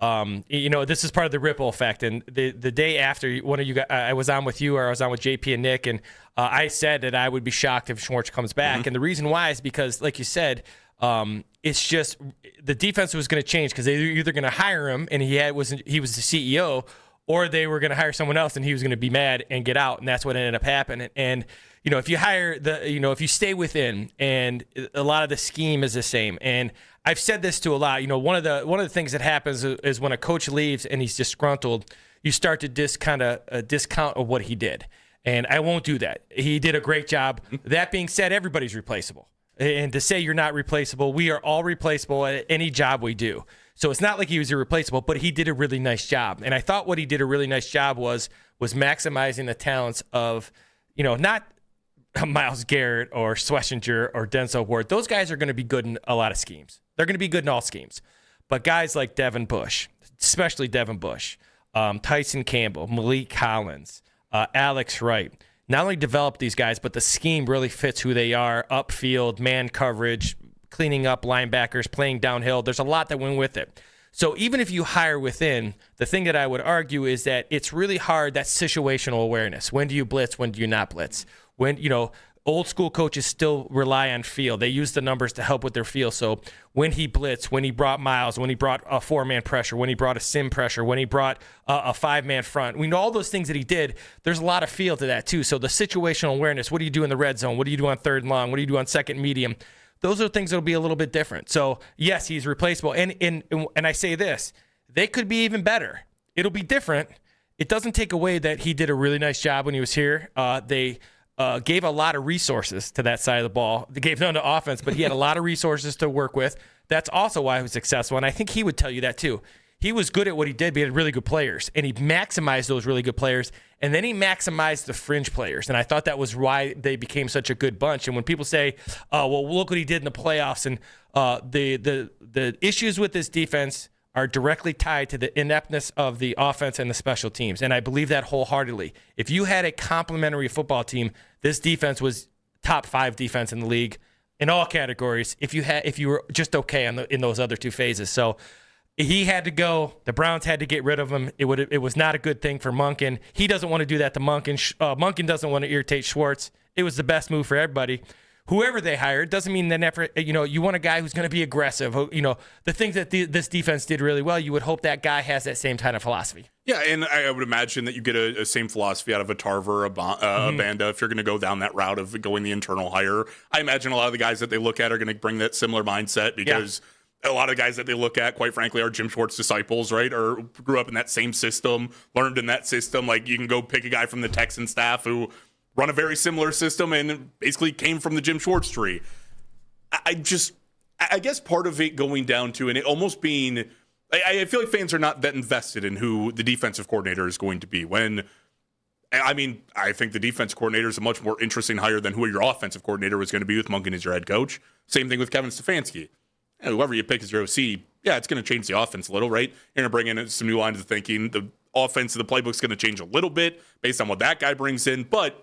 this is part of the ripple effect. And the day after one of you guys, I was on with you, or I was on with JP and Nick, and I said that I would be shocked if Schwartz comes back. Mm-hmm. And the reason why is because, like you said, it's just the defense was going to change, because they were either going to hire him and he was the CEO, or they were going to hire someone else and he was going to be mad and get out. And that's what ended up happening. And, if you hire if you stay within, and a lot of the scheme is the same. And I've said this to a lot, one of the things that happens is when a coach leaves and he's disgruntled, you start to discount of what he did. And I won't do that. He did a great job. That being said, everybody's replaceable. And to say you're not replaceable, we are all replaceable at any job we do. So it's not like he was irreplaceable, but he did a really nice job. And I thought what he did a really nice job was maximizing the talents of, not Myles Garrett or Schlesinger or Denzel Ward. Those guys are going to be good in a lot of schemes. They're going to be good in all schemes. But guys like Devin Bush, especially Devin Bush, Tyson Campbell, Malik Collins, Alex Wright, not only develop these guys, but the scheme really fits who they are, upfield, man coverage, cleaning up linebackers, playing downhill. There's a lot that went with it. So even if you hire within, the thing that I would argue is that it's really hard, that situational awareness. When do you blitz? When do you not blitz? When, old school coaches still rely on feel. They use the numbers to help with their feel. So when he blitzed, when he brought Miles, when he brought a 4-man pressure, when he brought a sim pressure, when he brought a 5-man front, we know all those things that he did. There's a lot of feel to that too. So the situational awareness, what do you do in the red zone? What do you do on third and long? What do you do on second medium? Those are things that will be a little bit different. So yes, he's replaceable. And I say this, they could be even better. It'll be different. It doesn't take away that he did a really nice job when he was here. They gave a lot of resources to that side of the ball. They gave none to offense, but he had a lot of resources to work with. That's also why he was successful, and I think he would tell you that too. He was good at what he did, but he had really good players, and he maximized those really good players, and then he maximized the fringe players, and I thought that was why they became such a good bunch. And when people say, well, look what he did in the playoffs, and the issues with this defense are directly tied to the ineptness of the offense and the special teams. And I believe that wholeheartedly. If you had a complementary football team, this defense was top 5 defense in the league in all categories if you were just okay in those other two phases. So He had to go. The Browns had to get rid of him. It was not a good thing for Monken. He doesn't want to do that to Monken. Monken doesn't want to irritate Schwartz. It was the best move for everybody. Whoever they hired doesn't mean they never, you want a guy who's going to be aggressive. The things that this defense did really well, you would hope that guy has that same kind of philosophy. Yeah, and I would imagine that you get a same philosophy out of a Tarver, a Banda, if you're going to go down that route of going the internal hire. I imagine a lot of the guys that they look at are going to bring that similar mindset because a lot of the guys that they look at, quite frankly, are Jim Schwartz disciples, right? Or grew up in that same system, learned in that system. Like, you can go pick a guy from the Texan staff who run a very similar system and basically came from the Jim Schwartz tree. I guess part of it going down to, and it almost being, I feel like fans are not that invested in who the defensive coordinator is going to be. I think the defense coordinator is a much more interesting hire than who your offensive coordinator was going to be with Monken as your head coach. Same thing with Kevin Stefanski. Whoever you pick as your OC, it's going to change the offense a little, right? You're going to bring in some new lines of thinking. The offense of the playbook's going to change a little bit based on what that guy brings in, but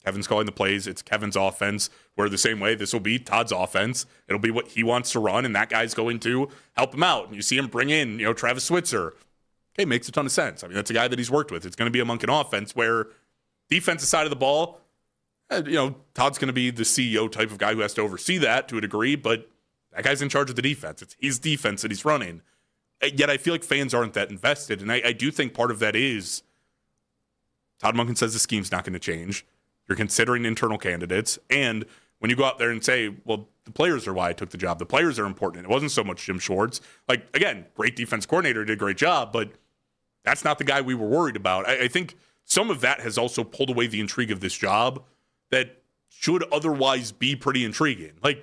Kevin's calling the plays. It's Kevin's offense. Where the same way, this will be Todd's offense. It'll be what he wants to run, and that guy's going to help him out. And you see him bring in, Travis Switzer. Okay, makes a ton of sense. I mean, that's a guy that he's worked with. It's going to be a Monken offense where defensive side of the ball, Todd's going to be the CEO type of guy who has to oversee that to a degree, but that guy's in charge of the defense. It's his defense that he's running. Yet I feel like fans aren't that invested, and I do think part of that is Todd Monken says the scheme's not going to change. You're considering internal candidates, and when you go out there and say, well, the players are why I took the job. The players are important. It wasn't so much Jim Schwartz. Like, again, great defense coordinator, did a great job, but that's not the guy we were worried about. I think some of that has also pulled away the intrigue of this job that should otherwise be pretty intriguing. Like,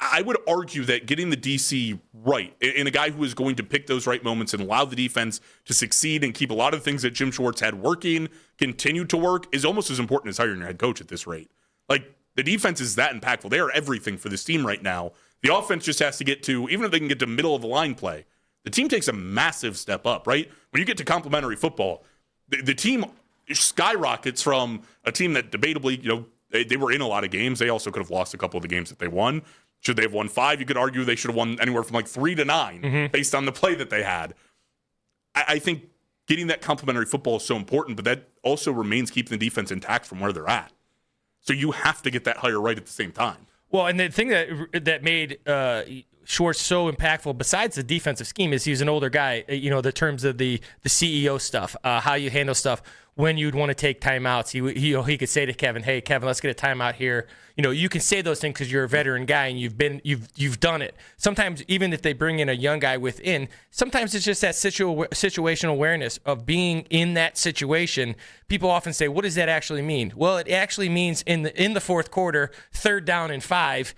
I would argue that getting the DC right, and a guy who is going to pick those right moments and allow the defense to succeed and keep a lot of the things that Jim Schwartz had working, continue to work, is almost as important as hiring your head coach at this rate. Like, the defense is that impactful. They are everything for this team right now. The offense just has to get to, even if they can get to middle of the line play, the team takes a massive step up, right? When you get to complementary football, the team skyrockets from a team that debatably, they were in a lot of games. They also could have lost a couple of the games that they won. Should they have won 5? You could argue they should have won anywhere from 3 to 9 based on the play that they had. I think getting that complementary football is so important, but that also remains keeping the defense intact from where they're at. So you have to get that hire right at the same time. Well, and the thing that made Schwartz so impactful, besides the defensive scheme, is he's an older guy. The terms of the CEO stuff, how you handle stuff, when you'd want to take timeouts. He could say to Kevin, "Hey, Kevin, let's get a timeout here." You can say those things because you're a veteran guy and you've done it. Sometimes even if they bring in a young guy within, sometimes it's just that situational awareness of being in that situation. People often say, "What does that actually mean?" Well, it actually means in the fourth quarter, 3rd down and 5,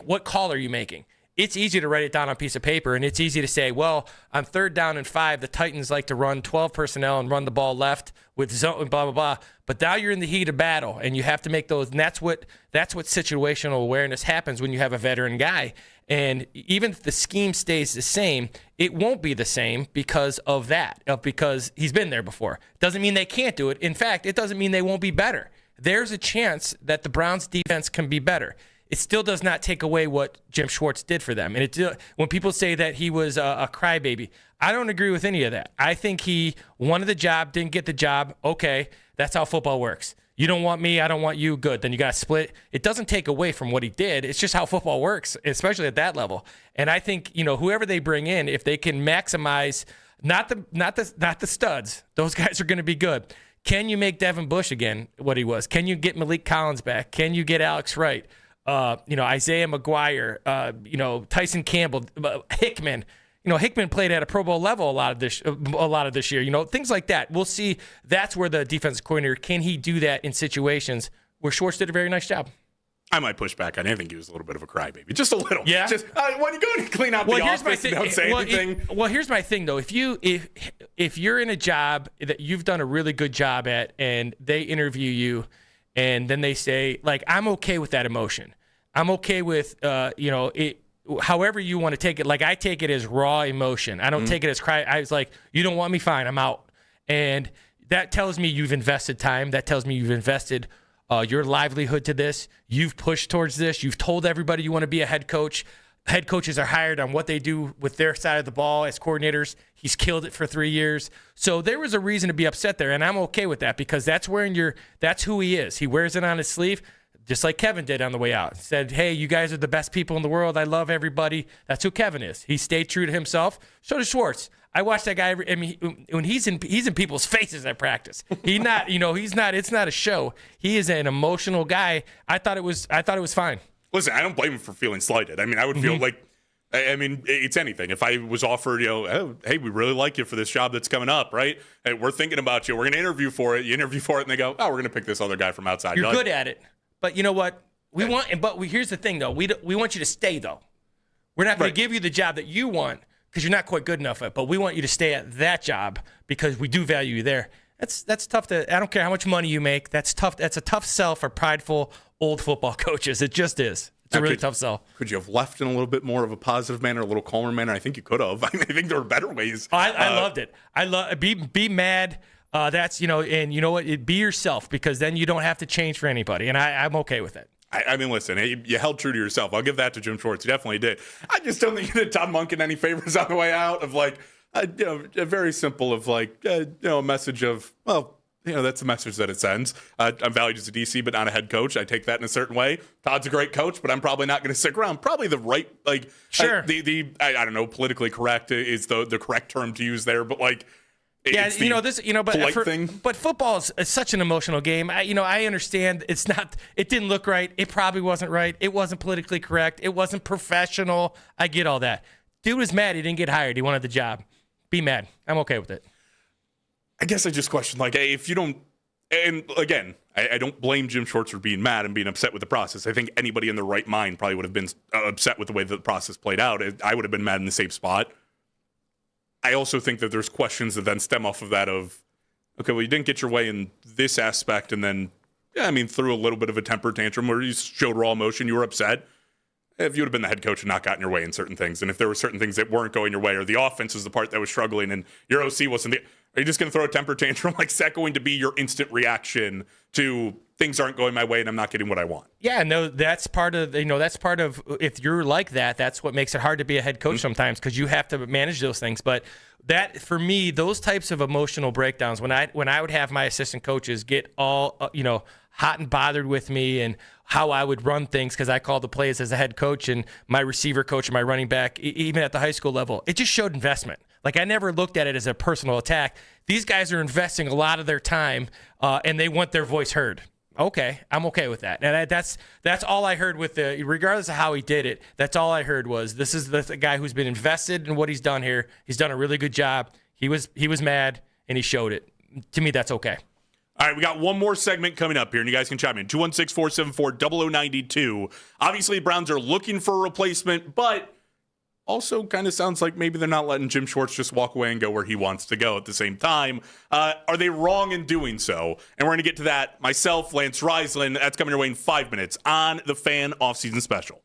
what call are you making? It's easy to write it down on a piece of paper, and it's easy to say, well, on 3rd down and 5, the Titans like to run 12 personnel and run the ball left with zone, blah, blah, blah. But now you're in the heat of battle, and you have to make those, and that's what situational awareness happens when you have a veteran guy. And even if the scheme stays the same, it won't be the same because of that, because he's been there before. Doesn't mean they can't do it. In fact, it doesn't mean they won't be better. There's a chance that the Browns' defense can be better. It still does not take away what Jim Schwartz did for them. And when people say that he was a crybaby, I don't agree with any of that. I think he wanted the job, didn't get the job. Okay, that's how football works. You don't want me, I don't want you, good. Then you got to split. It doesn't take away from what he did. It's just how football works, especially at that level. And I think, whoever they bring in, if they can maximize not the studs, those guys are going to be good. Can you make Devin Bush again what he was? Can you get Malik Collins back? Can you get Alex Wright? Isaiah McGuire, Tyson Campbell, Hickman. Hickman played at a Pro Bowl level a lot of this year. Things like that. We'll see. That's where the defensive coordinator, can he do that in situations where Schwartz did a very nice job? I might push back. I think he was a little bit of a crybaby, just a little. Yeah. Just when you go and clean out the office and don't say anything. Here's my thing though. If you're in a job that you've done a really good job at, and they interview you, and then they say, I'm okay with that emotion. I'm okay with, it, however you want to take it. I take it as raw emotion. I don't take it as cry. I was like, you don't want me? Fine, I'm out. And that tells me you've invested time. That tells me you've invested your livelihood to this. You've pushed towards this. You've told everybody you want to be a head coach. head coaches are hired on what they do with their side of the ball as coordinators. He's killed it for 3 years. So there was a reason to be upset there, and I'm okay with that because that's who he is. He wears it on his sleeve, just like Kevin did on the way out. He said, hey, you guys are the best people in the world. I love everybody. That's who Kevin is. He stayed true to himself. So does Schwartz. I watched that guy. When he's in people's faces at practice. He's not. It's not a show. He is an emotional guy. I thought it was fine. Listen, I don't blame him for feeling slighted. I mean, I would feel like, it's anything. If I was offered, oh, hey, we really like you for this job that's coming up, right? Hey, we're thinking about you. We're going to interview for it. You interview for it, and they go, oh, we're going to pick this other guy from outside. You're good at it, but you know what? Here's the thing, though. We want you to stay, though. We're not going to give you the job that you want because you're not quite good enough at it, but we want you to stay at that job because we do value you there. That's tough I don't care how much money you make. That's tough. That's a tough sell for prideful old football coaches. It just is. It's a really tough sell. Could you have left in a little bit more of a positive manner, a little calmer manner? I think you could have. I think there were better ways. I loved it. I love be mad. And you know what? Be yourself because then you don't have to change for anybody. And I'm okay with it. I mean, listen, you held true to yourself. I'll give that to Jim Schwartz. He definitely did. I just don't think you did Todd Monken any favors on the way out of a very simple of a message of, well, that's the message that it sends. I'm valued as a DC, but not a head coach. I take that in a certain way. Todd's a great coach, but I'm probably not going to stick around. Probably the right, sure. I don't know, politically correct is the correct term to use there, but but football is such an emotional game. I understand it didn't look right. It probably wasn't right. It wasn't politically correct. It wasn't professional. I get all that. Dude was mad. He didn't get hired. He wanted the job. Be mad. I'm okay with it. I guess I just question, hey, if you don't, and again, I don't blame Jim Schwartz for being mad and being upset with the process. I think anybody in their right mind probably would have been upset with the way that the process played out. I would have been mad in the same spot. I also think that there's questions that then stem off of that of, okay, well, you didn't get your way in this aspect, and then, threw a little bit of a temper tantrum where you showed raw emotion, you were upset. If you would have been the head coach and not gotten your way in certain things, and if there were certain things that weren't going your way, or the offense was the part that was struggling, and your OC wasn't are you just going to throw a temper tantrum? Is that going to be your instant reaction to things aren't going my way and I'm not getting what I want? Yeah, no, that's part of if you're like that, that's what makes it hard to be a head coach sometimes because you have to manage those things. But that, for me, those types of emotional breakdowns, when I would have my assistant coaches get all, hot and bothered with me and how I would run things because I called the plays as a head coach and my receiver coach and my running back, even at the high school level, it just showed investment. I never looked at it as a personal attack. These guys are investing a lot of their time and they want their voice heard. Okay, I'm okay with that. And that's all I heard regardless of how he did it, that's all I heard was this is the guy who's been invested in what he's done here. He's done a really good job. He was mad and he showed it. To me, that's okay. All right, we got one more segment coming up here, and you guys can chime in. 216-474-0092. Obviously, the Browns are looking for a replacement, but also kind of sounds like maybe they're not letting Jim Schwartz just walk away and go where he wants to go at the same time. Are they wrong in doing so? And we're going to get to that. Myself, Lance Riesland, that's coming your way in 5 minutes on the Fan Offseason Special.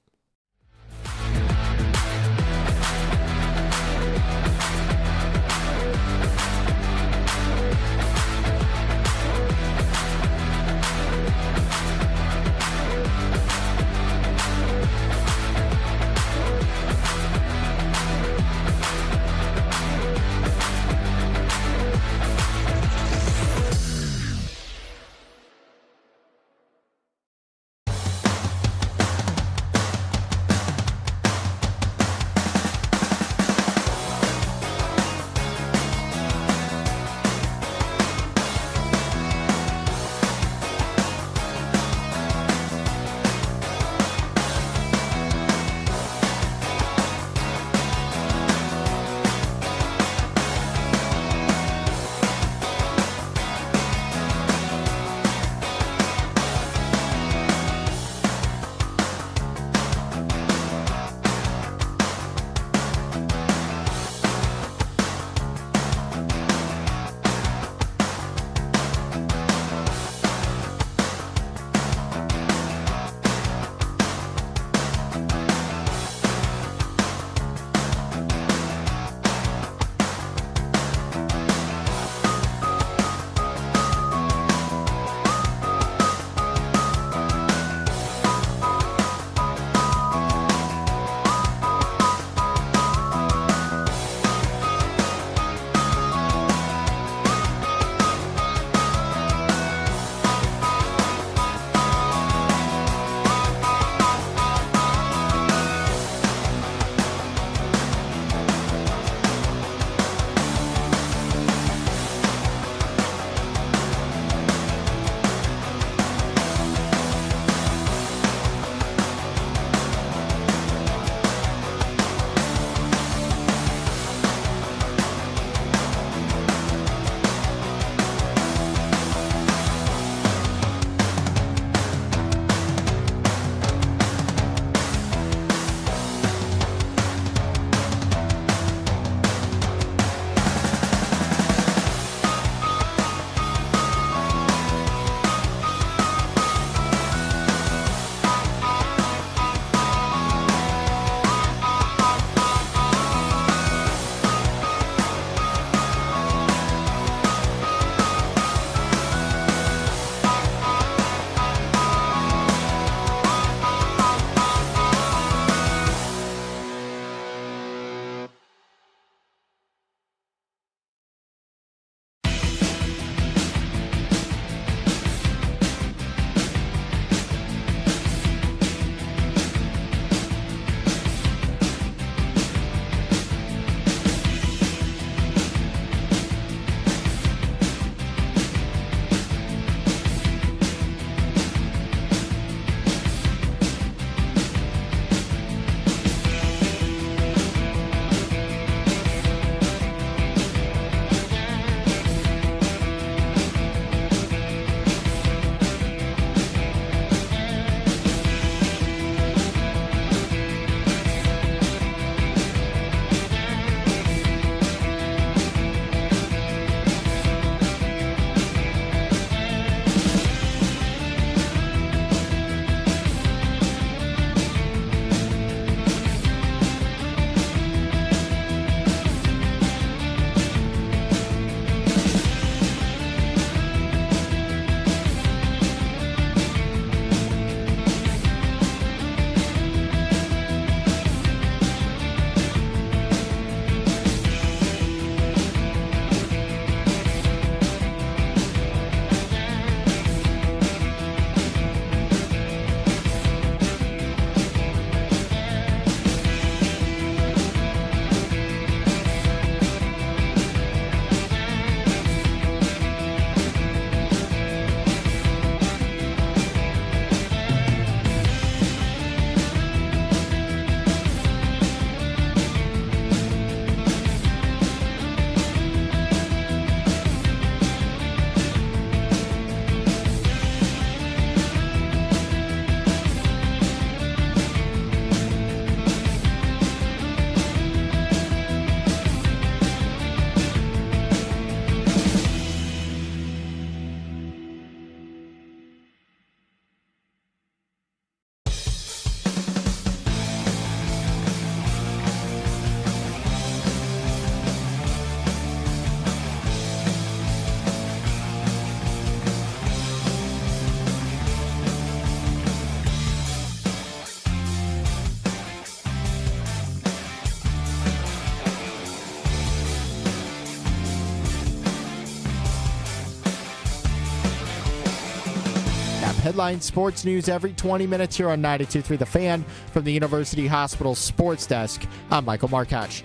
headline sports news every 20 minutes here on 92.3 The Fan from the University Hospital Sports Desk. I'm Michael Markach.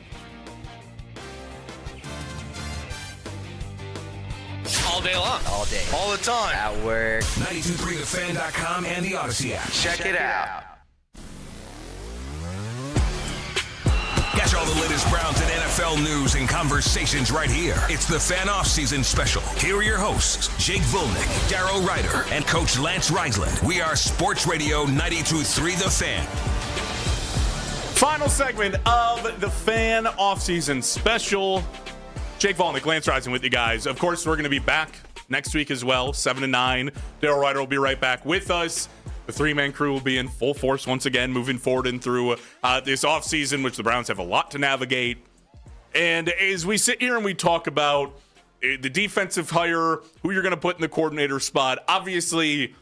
All day long. All day. All the time. At work. 923thefan.com and the Odyssey app. Check it out. Catch all the latest Browns and NFL news and conversations right here. It's the Fan Offseason Special. Here are your hosts, Jake Volnick, Darrow Ryder, and Coach Lance Reisland. We are Sports Radio 92.3 The Fan. Final segment of the Fan Offseason Special. Jake Volnick, Lance Reisland with you guys. Of course, we're going to be back next week as well, 7 to 9. Darrow Ryder will be right back with us. The three-man crew will be in full force once again, moving forward and through this offseason, which the Browns have a lot to navigate. And as we sit here and we talk about the defensive hire, who you're going to put in the coordinator spot, obviously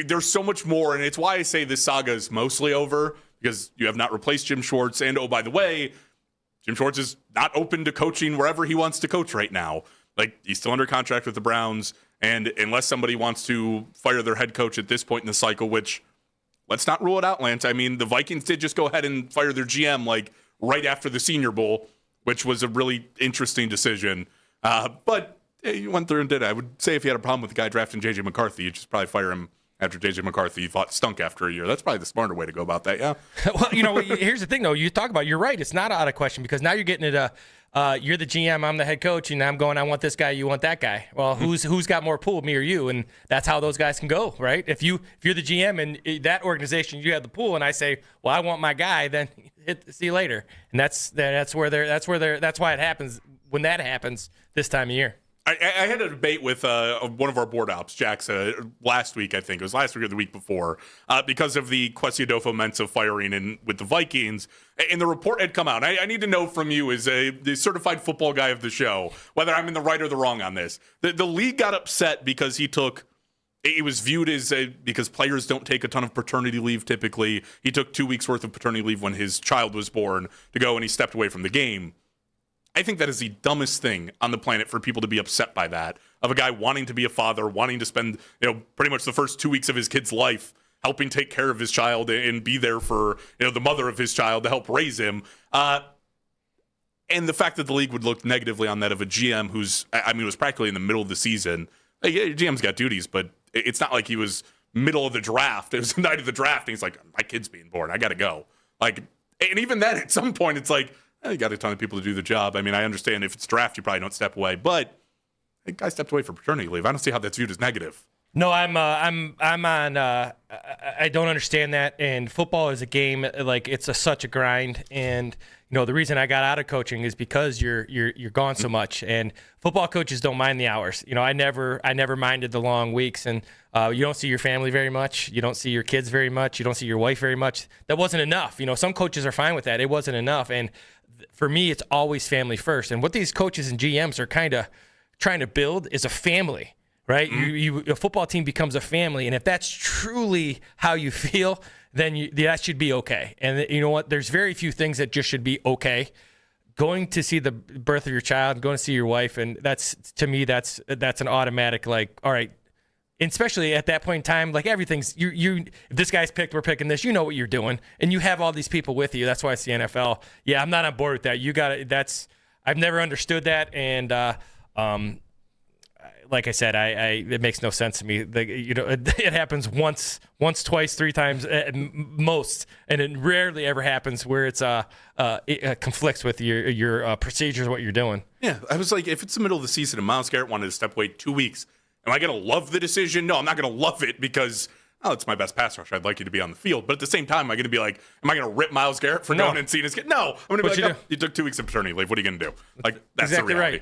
there's so much more, and it's why I say this saga is mostly over, because you have not replaced Jim Schwartz. And, oh, by the way, Jim Schwartz is not open to coaching wherever he wants to coach right now. Like, he's still under contract with the Browns. And unless somebody wants to fire their head coach at this point in the cycle, which let's not rule it out, Lance. I mean, the Vikings did just go ahead and fire their GM like right after the Senior Bowl, which was a really interesting decision. But he went through and did it. I would say if you had a problem with the guy drafting J.J. McCarthy, you'd just probably fire him after J.J. McCarthy you thought stunk after a year. That's probably the smarter way to go about that, yeah? Well, here's the thing, though. You talk about, you're right. It's not out of question because now you're getting it you're the GM, I'm the head coach, and I'm going, I want this guy, you want that guy. Well, who's got more pull, me or you? And that's how those guys can go, right? If you're the GM and that organization, you have the pull, and I say, well, I want my guy, then see you later. And that's why it happens when that happens this time of year. I had a debate with one of our board ops, Jax, last week, I think. It was last week or the week before, because of the Kwesi Adofo-Mensah firing with the Vikings. And the report had come out. I need to know from you, as the certified football guy of the show, whether I'm in the right or the wrong on this. The league got upset because he was viewed as because players don't take a ton of paternity leave typically. He took 2 weeks worth of paternity leave when his child was born to go, and he stepped away from the game. I think that is the dumbest thing on the planet for people to be upset by that, of a guy wanting to be a father, wanting to spend, pretty much the first 2 weeks of his kid's life helping take care of his child and be there for, the mother of his child to help raise him. And the fact that the league would look negatively on that of a GM who's, it was practically in the middle of the season. Like, yeah, GM's got duties, but it's not like he was middle of the draft. It was the night of the draft, and he's like, my kid's being born. I got to go. Like, and even then, at some point, it's like, you got a ton of people to do the job. I mean, I understand if it's draft, you probably don't step away, but the guy stepped away for paternity leave. I don't see how that's viewed as negative. No, I'm on. I don't understand that. And football is a game, like it's such a grind. And the reason I got out of coaching is because you're gone so much. And football coaches don't mind the hours. I never minded the long weeks. And you don't see your family very much. You don't see your kids very much. You don't see your wife very much. That wasn't enough. Some coaches are fine with that. It wasn't enough. And for me, it's always family first. And what these coaches and GMs are kind of trying to build is a family, right? Mm-hmm. A football team becomes a family. And if that's truly how you feel, then that should be okay. And you know what? There's very few things that just should be okay. Going to see the birth of your child, going to see your wife, and that's an automatic, like, all right. And especially at that point in time, like everything's if this guy's picked, we're picking this. You know what you're doing, and you have all these people with you. That's why it's the NFL. Yeah, I'm not on board with that. You got it. I've never understood that, and like I said, it makes no sense to me. It happens once, twice, 3 times at most, and it rarely ever happens where it conflicts with your procedures, what you're doing. Yeah, I was like, if it's the middle of the season and Myles Garrett wanted to step away 2 weeks. Am I going to love the decision? No, I'm not going to love it because, it's my best pass rush. I'd like you to be on the field. But at the same time, am I going to be like, am I going to rip Myles Garrett for going and seeing his kid? No. I'm going to be like, you took 2 weeks of paternity leave. What are you going to do? Like, that's exactly the reality.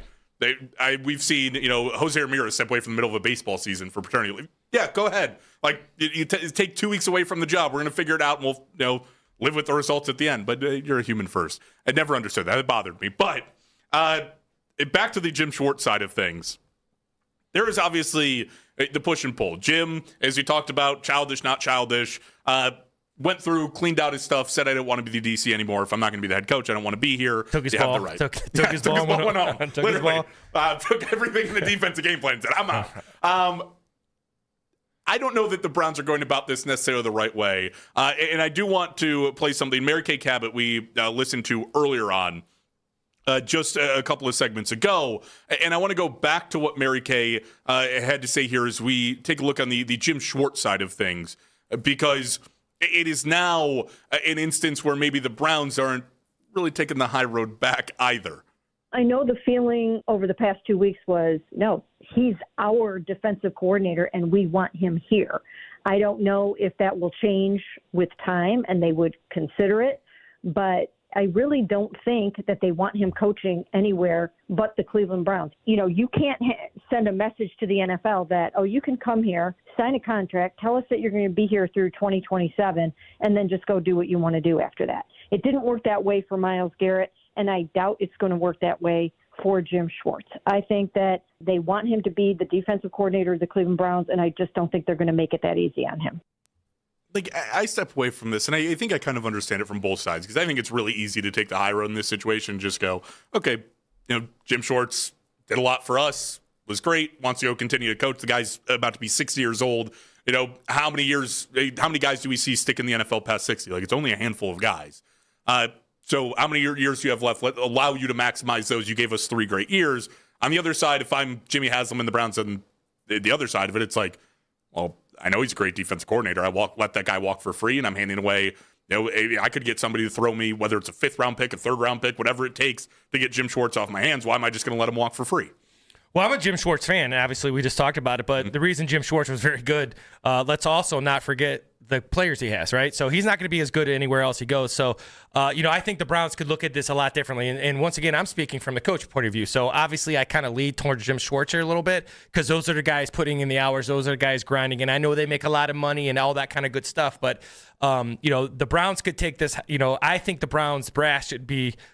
Right. We've seen, Jose Ramirez step away from the middle of a baseball season for paternity leave. Yeah, go ahead. Like, you take 2 weeks away from the job. We're going to figure it out, and we'll, live with the results at the end. But you're a human first. I never understood that. It bothered me. But back to the Jim Schwartz side of things. There is obviously the push and pull. Jim, as you talked about, childish, not childish, went through, cleaned out his stuff, said I didn't want to be the DC anymore. If I'm not going to be the head coach, I don't want to be here. Took his ball. Right. Took his ball. Went home. Literally. Took everything in the defensive game plan and said, I'm out. I don't know that the Browns are going about this necessarily the right way. And I do want to play something. Mary Kay Cabot, we listened to earlier on, just a couple of segments ago. And I want to go back to what Mary Kay had to say here as we take a look on the Jim Schwartz side of things, because it is now an instance where maybe the Browns aren't really taking the high road back either. I know the feeling over the past 2 weeks was, no, he's our defensive coordinator and we want him here. I don't know if that will change with time and they would consider it, but I really don't think that they want him coaching anywhere but the Cleveland Browns. You know, you can't send a message to the NFL that, oh, you can come here, sign a contract, tell us that you're going to be here through 2027, and then just go do what you want to do after that. It didn't work that way for Myles Garrett, and I doubt it's going to work that way for Jim Schwartz. I think that they want him to be the defensive coordinator of the Cleveland Browns, and I just don't think they're going to make it that easy on him. Like, I step away from this, and I think I kind of understand it from both sides, because I think it's really easy to take the high road in this situation and just go, okay, Jim Schwartz did a lot for us, was great, wants to go continue to coach. The guy's about to be 60 years old. How many guys do we see stick in the NFL past 60? Like, it's only a handful of guys. So how many years do you have left? Let allow you to maximize those. You gave us 3 great years. On the other side, if I'm Jimmy Haslam and the Browns on the other side of it, it's like, well, I know he's a great defensive coordinator. Let that guy walk for free, and I'm handing away. I could get somebody to throw me, whether it's a 5th round pick, a 3rd round pick, whatever it takes to get Jim Schwartz off my hands. Why am I just going to let him walk for free? Well, I'm a Jim Schwartz fan. Obviously, we just talked about it, but the reason Jim Schwartz was very good, let's also not forget the players he has, right? So he's not going to be as good anywhere else he goes. So, I think the Browns could look at this a lot differently. And once again, I'm speaking from the coach point of view. So obviously, I kind of lead towards Jim Schwartz here a little bit because those are the guys putting in the hours. Those are the guys grinding. And I know they make a lot of money and all that kind of good stuff. But, the Browns could take this. I think the Browns brass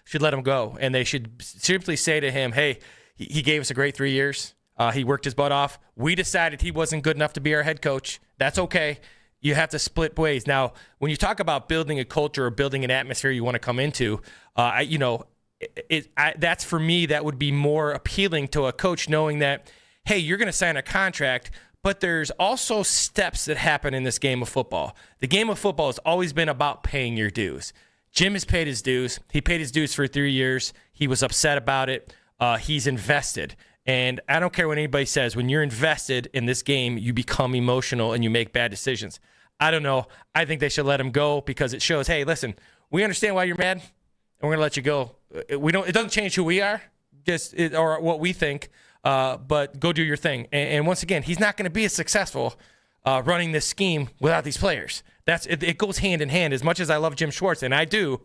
should let him go. And they should simply say to him, hey, he gave us a great 3 years. He worked his butt off. We decided he wasn't good enough to be our head coach. That's okay. You have to split ways. Now, when you talk about building a culture or building an atmosphere you want to come into, that's for me, that would be more appealing to a coach knowing that, hey, you're going to sign a contract, but there's also steps that happen in this game of football. The game of football has always been about paying your dues. Jim has paid his dues. He paid his dues for 3 years. He was upset about it. He's invested. And I don't care what anybody says. When you're invested in this game, you become emotional and you make bad decisions. I don't know. I think they should let him go because it shows, hey, listen, we understand why you're mad, and we're going to let you go. It doesn't change who we are, or what we think, but go do your thing. And once again, he's not going to be as successful running this scheme without these players. It goes hand in hand. As much as I love Jim Schwartz, and I do,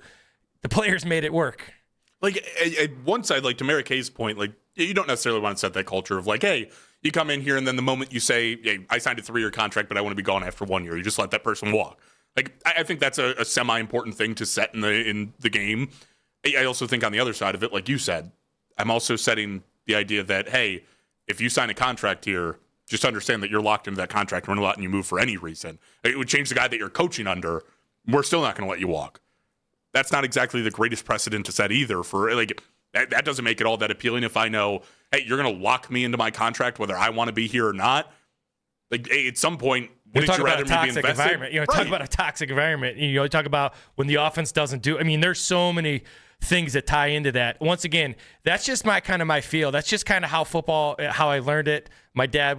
the players made it work. Like, at one side, like to Mary Kay's point, like, you don't necessarily want to set that culture of like, hey, you come in here and then the moment you say, hey, I signed a 3-year contract, but I want to be gone after 1 year, you just let that person walk. Like, I think that's a semi-important thing to set in the game. I also think on the other side of it, like you said, I'm also setting the idea that, hey, if you sign a contract here, just understand that you're locked into that contract. We're not letting you move for any reason. It would change the guy that you're coaching under. We're still not going to let you walk. That's not exactly the greatest precedent to set either. For like, that doesn't make it all that appealing if I know, hey, you're going to lock me into my contract whether I want to be here or not. Like, hey, at some point, wouldn't you rather me be invested? Environment. Talk about a toxic environment. Talk about when the offense doesn't do. I mean, there's so many things that tie into that. Once again, that's just my feel. That's just kind of how I learned it. My dad,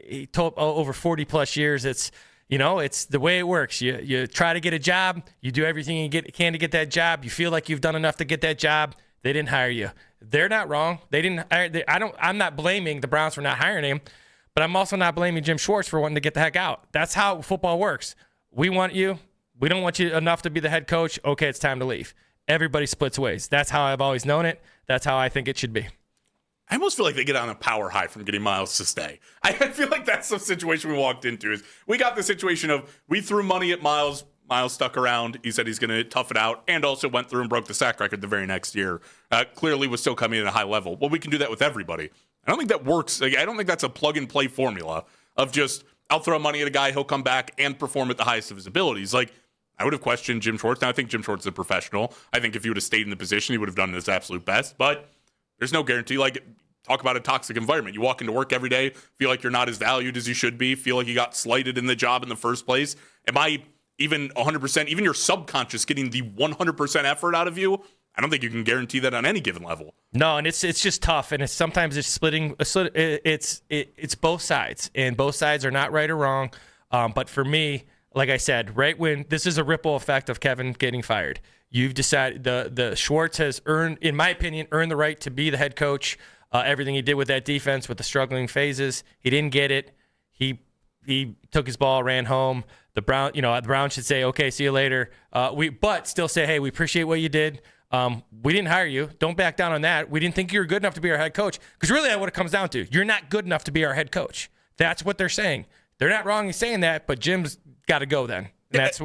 he told over 40 plus years. It's the way it works. You try to get a job. You do everything you can to get that job. You feel like you've done enough to get that job. They didn't hire you. They're not wrong. They didn't. I'm not blaming the Browns for not hiring him, but I'm also not blaming Jim Schwartz for wanting to get the heck out. That's how football works. We want you. We don't want you enough to be the head coach. Okay, it's time to leave. Everybody splits ways. That's how I've always known it. That's how I think it should be. I almost feel like they get on a power high from getting Myles to stay. I feel like that's the situation we walked into. Is we got the situation of we threw money at Myles. Myles stuck around. He said he's going to tough it out, and also went through and broke the sack record the very next year. Clearly was still coming in at a high level. Well, we can do that with everybody. I don't think that works. I don't think that's a plug-and-play formula of just, I'll throw money at a guy, he'll come back and perform at the highest of his abilities. Like, I would have questioned Jim Schwartz. Now, I think Jim Schwartz is a professional. I think if he would have stayed in the position, he would have done his absolute best. But there's no guarantee. Like, talk about a toxic environment. You walk into work every day, feel like you're not as valued as you should be, feel like you got slighted in the job in the first place. Am I even 100%, even your subconscious getting the 100% effort out of you? I don't think you can guarantee that on any given level. No, and it's just tough, and sometimes it's splitting. It's both sides, and both sides are not right or wrong. But for me, like I said, right when this is a ripple effect of Kevin getting fired, you've decided the Schwartz has earned, in my opinion, the right to be the head coach. Everything he did with that defense, with the struggling phases, he didn't get it. He took his ball, ran home. The Browns should say, okay, see you later. But still say, hey, we appreciate what you did. We didn't hire you. Don't back down on that. We didn't think you were good enough to be our head coach. Because really, that's what it comes down to. You're not good enough to be our head coach. That's what they're saying. They're not wrong in saying that, but Jim's got to go then. That's the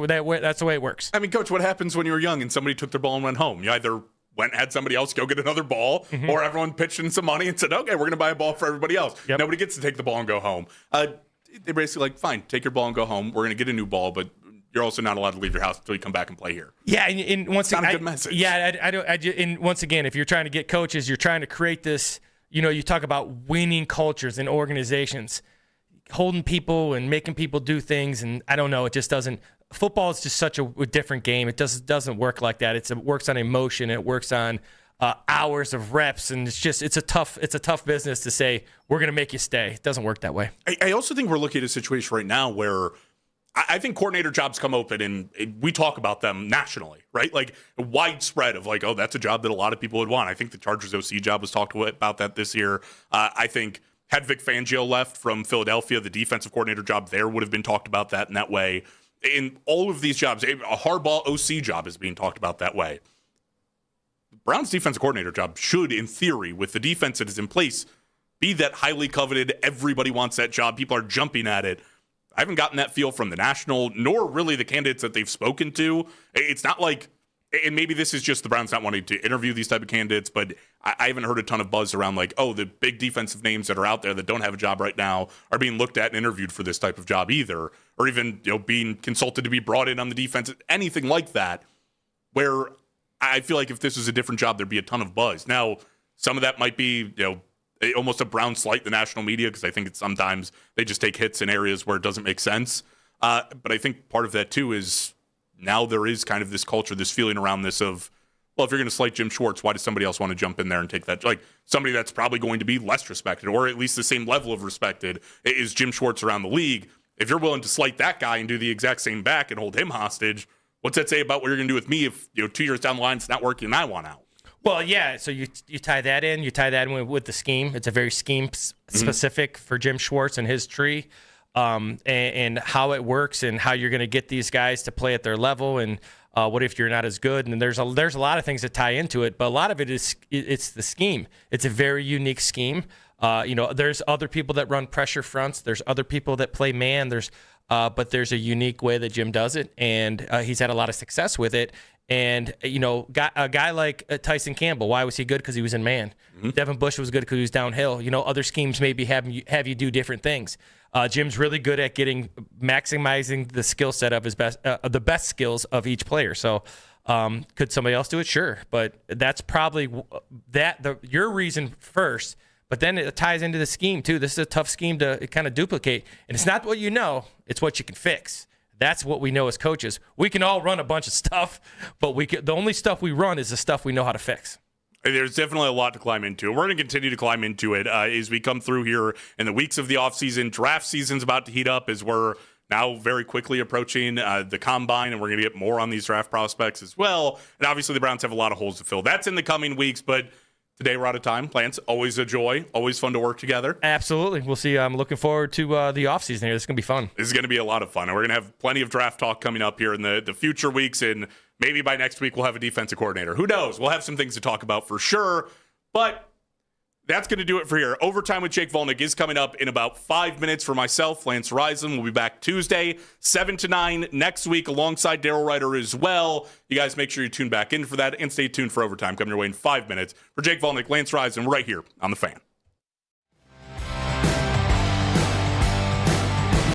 way it works. I mean, Coach, what happens when you were young and somebody took their ball and went home? You either went and had somebody else go get another ball, or everyone pitched in some money and said, okay, we're going to buy a ball for everybody else. Yep. Nobody gets to take the ball and go home. They're basically like, fine, take your ball and go home. We're going to get a new ball, but you're also not allowed to leave your house until you come back and play here. Yeah, and once again, not a good message. Yeah, and once again, if you're trying to get coaches, you're trying to create this. You talk about winning cultures and organizations, holding people and making people do things, and I don't know, it just doesn't. Football is just such a different game. It doesn't work like that. It works on emotion. It works on hours of reps, and it's a tough business to say we're going to make you stay. It doesn't work that way. I also think we're looking at a situation right now where I think coordinator jobs come open and we talk about them nationally, right? Like a widespread of like, oh, that's a job that a lot of people would want. I think the Chargers OC job was talked about that this year. I think had Vic Fangio left from Philadelphia, the defensive coordinator job there would have been talked about that in that way. In all of these jobs, a Harbaugh OC job is being talked about that way. Brown's defensive coordinator job should, in theory, with the defense that is in place, be that highly coveted. Everybody wants that job. People are jumping at it. I haven't gotten that feel from the national, nor really the candidates that they've spoken to. It's not like, and maybe this is just the Browns not wanting to interview these type of candidates, but I haven't heard a ton of buzz around like, oh, the big defensive names that are out there that don't have a job right now are being looked at and interviewed for this type of job either, or even being consulted to be brought in on the defense, anything like that, where I feel like if this was a different job, there'd be a ton of buzz. Now, some of that might be, almost a Brown slight, the national media, because I think it's sometimes they just take hits in areas where it doesn't make sense. But I think part of that, too, is now there is kind of this culture, this feeling around this of, well, if you're going to slight Jim Schwartz, why does somebody else want to jump in there and take that? Like somebody that's probably going to be less respected, or at least the same level of respected, is Jim Schwartz around the league. If you're willing to slight that guy and do the exact same back and hold him hostage, what's that say about what you're going to do with me if 2 years down the line it's not working and I want out? Well, yeah, so you tie that in. You tie that in with the scheme. It's a very scheme-specific for Jim Schwartz and his tree, and how it works and how you're going to get these guys to play at their level, and what if you're not as good. And there's a lot of things that tie into it, but a lot of it is it's the scheme. It's a very unique scheme. There's other people that run pressure fronts. There's other people that play man. But there's a unique way that Jim does it, and he's had a lot of success with it. And, a guy like Tyson Campbell, why was he good? Because he was in man. Mm-hmm. Devin Bush was good because he was downhill. Other schemes maybe have you do different things. Jim's really good at maximizing the skill set of his best, the best skills of each player. So could somebody else do it? Sure. But that's probably your reason first. But then it ties into the scheme, too. This is a tough scheme to kind of duplicate. And it's not what you know, it's what you can fix. That's what we know as coaches. We can all run a bunch of stuff, but the only stuff we run is the stuff we know how to fix. There's definitely a lot to climb into. We're going to continue to climb into it as we come through here in the weeks of the offseason. Draft season's about to heat up as we're now very quickly approaching the combine, and we're going to get more on these draft prospects as well. And obviously the Browns have a lot of holes to fill. That's in the coming weeks, but today we're out of time. Lance, always a joy. Always fun to work together. Absolutely. We'll see. I'm looking forward to the offseason here. This is going to be fun. This is going to be a lot of fun. And we're going to have plenty of draft talk coming up here in the future weeks. And maybe by next week we'll have a defensive coordinator. Who knows? We'll have some things to talk about for sure. But that's going to do it for here. Overtime with Jake Volnick is coming up in about 5 minutes for myself. Lance Reisland will be back Tuesday, 7 to 9 next week alongside Daryl Ryder as well. You guys make sure you tune back in for that and stay tuned for Overtime coming your way in 5 minutes. For Jake Volnick, Lance Reisland, right here on The Fan.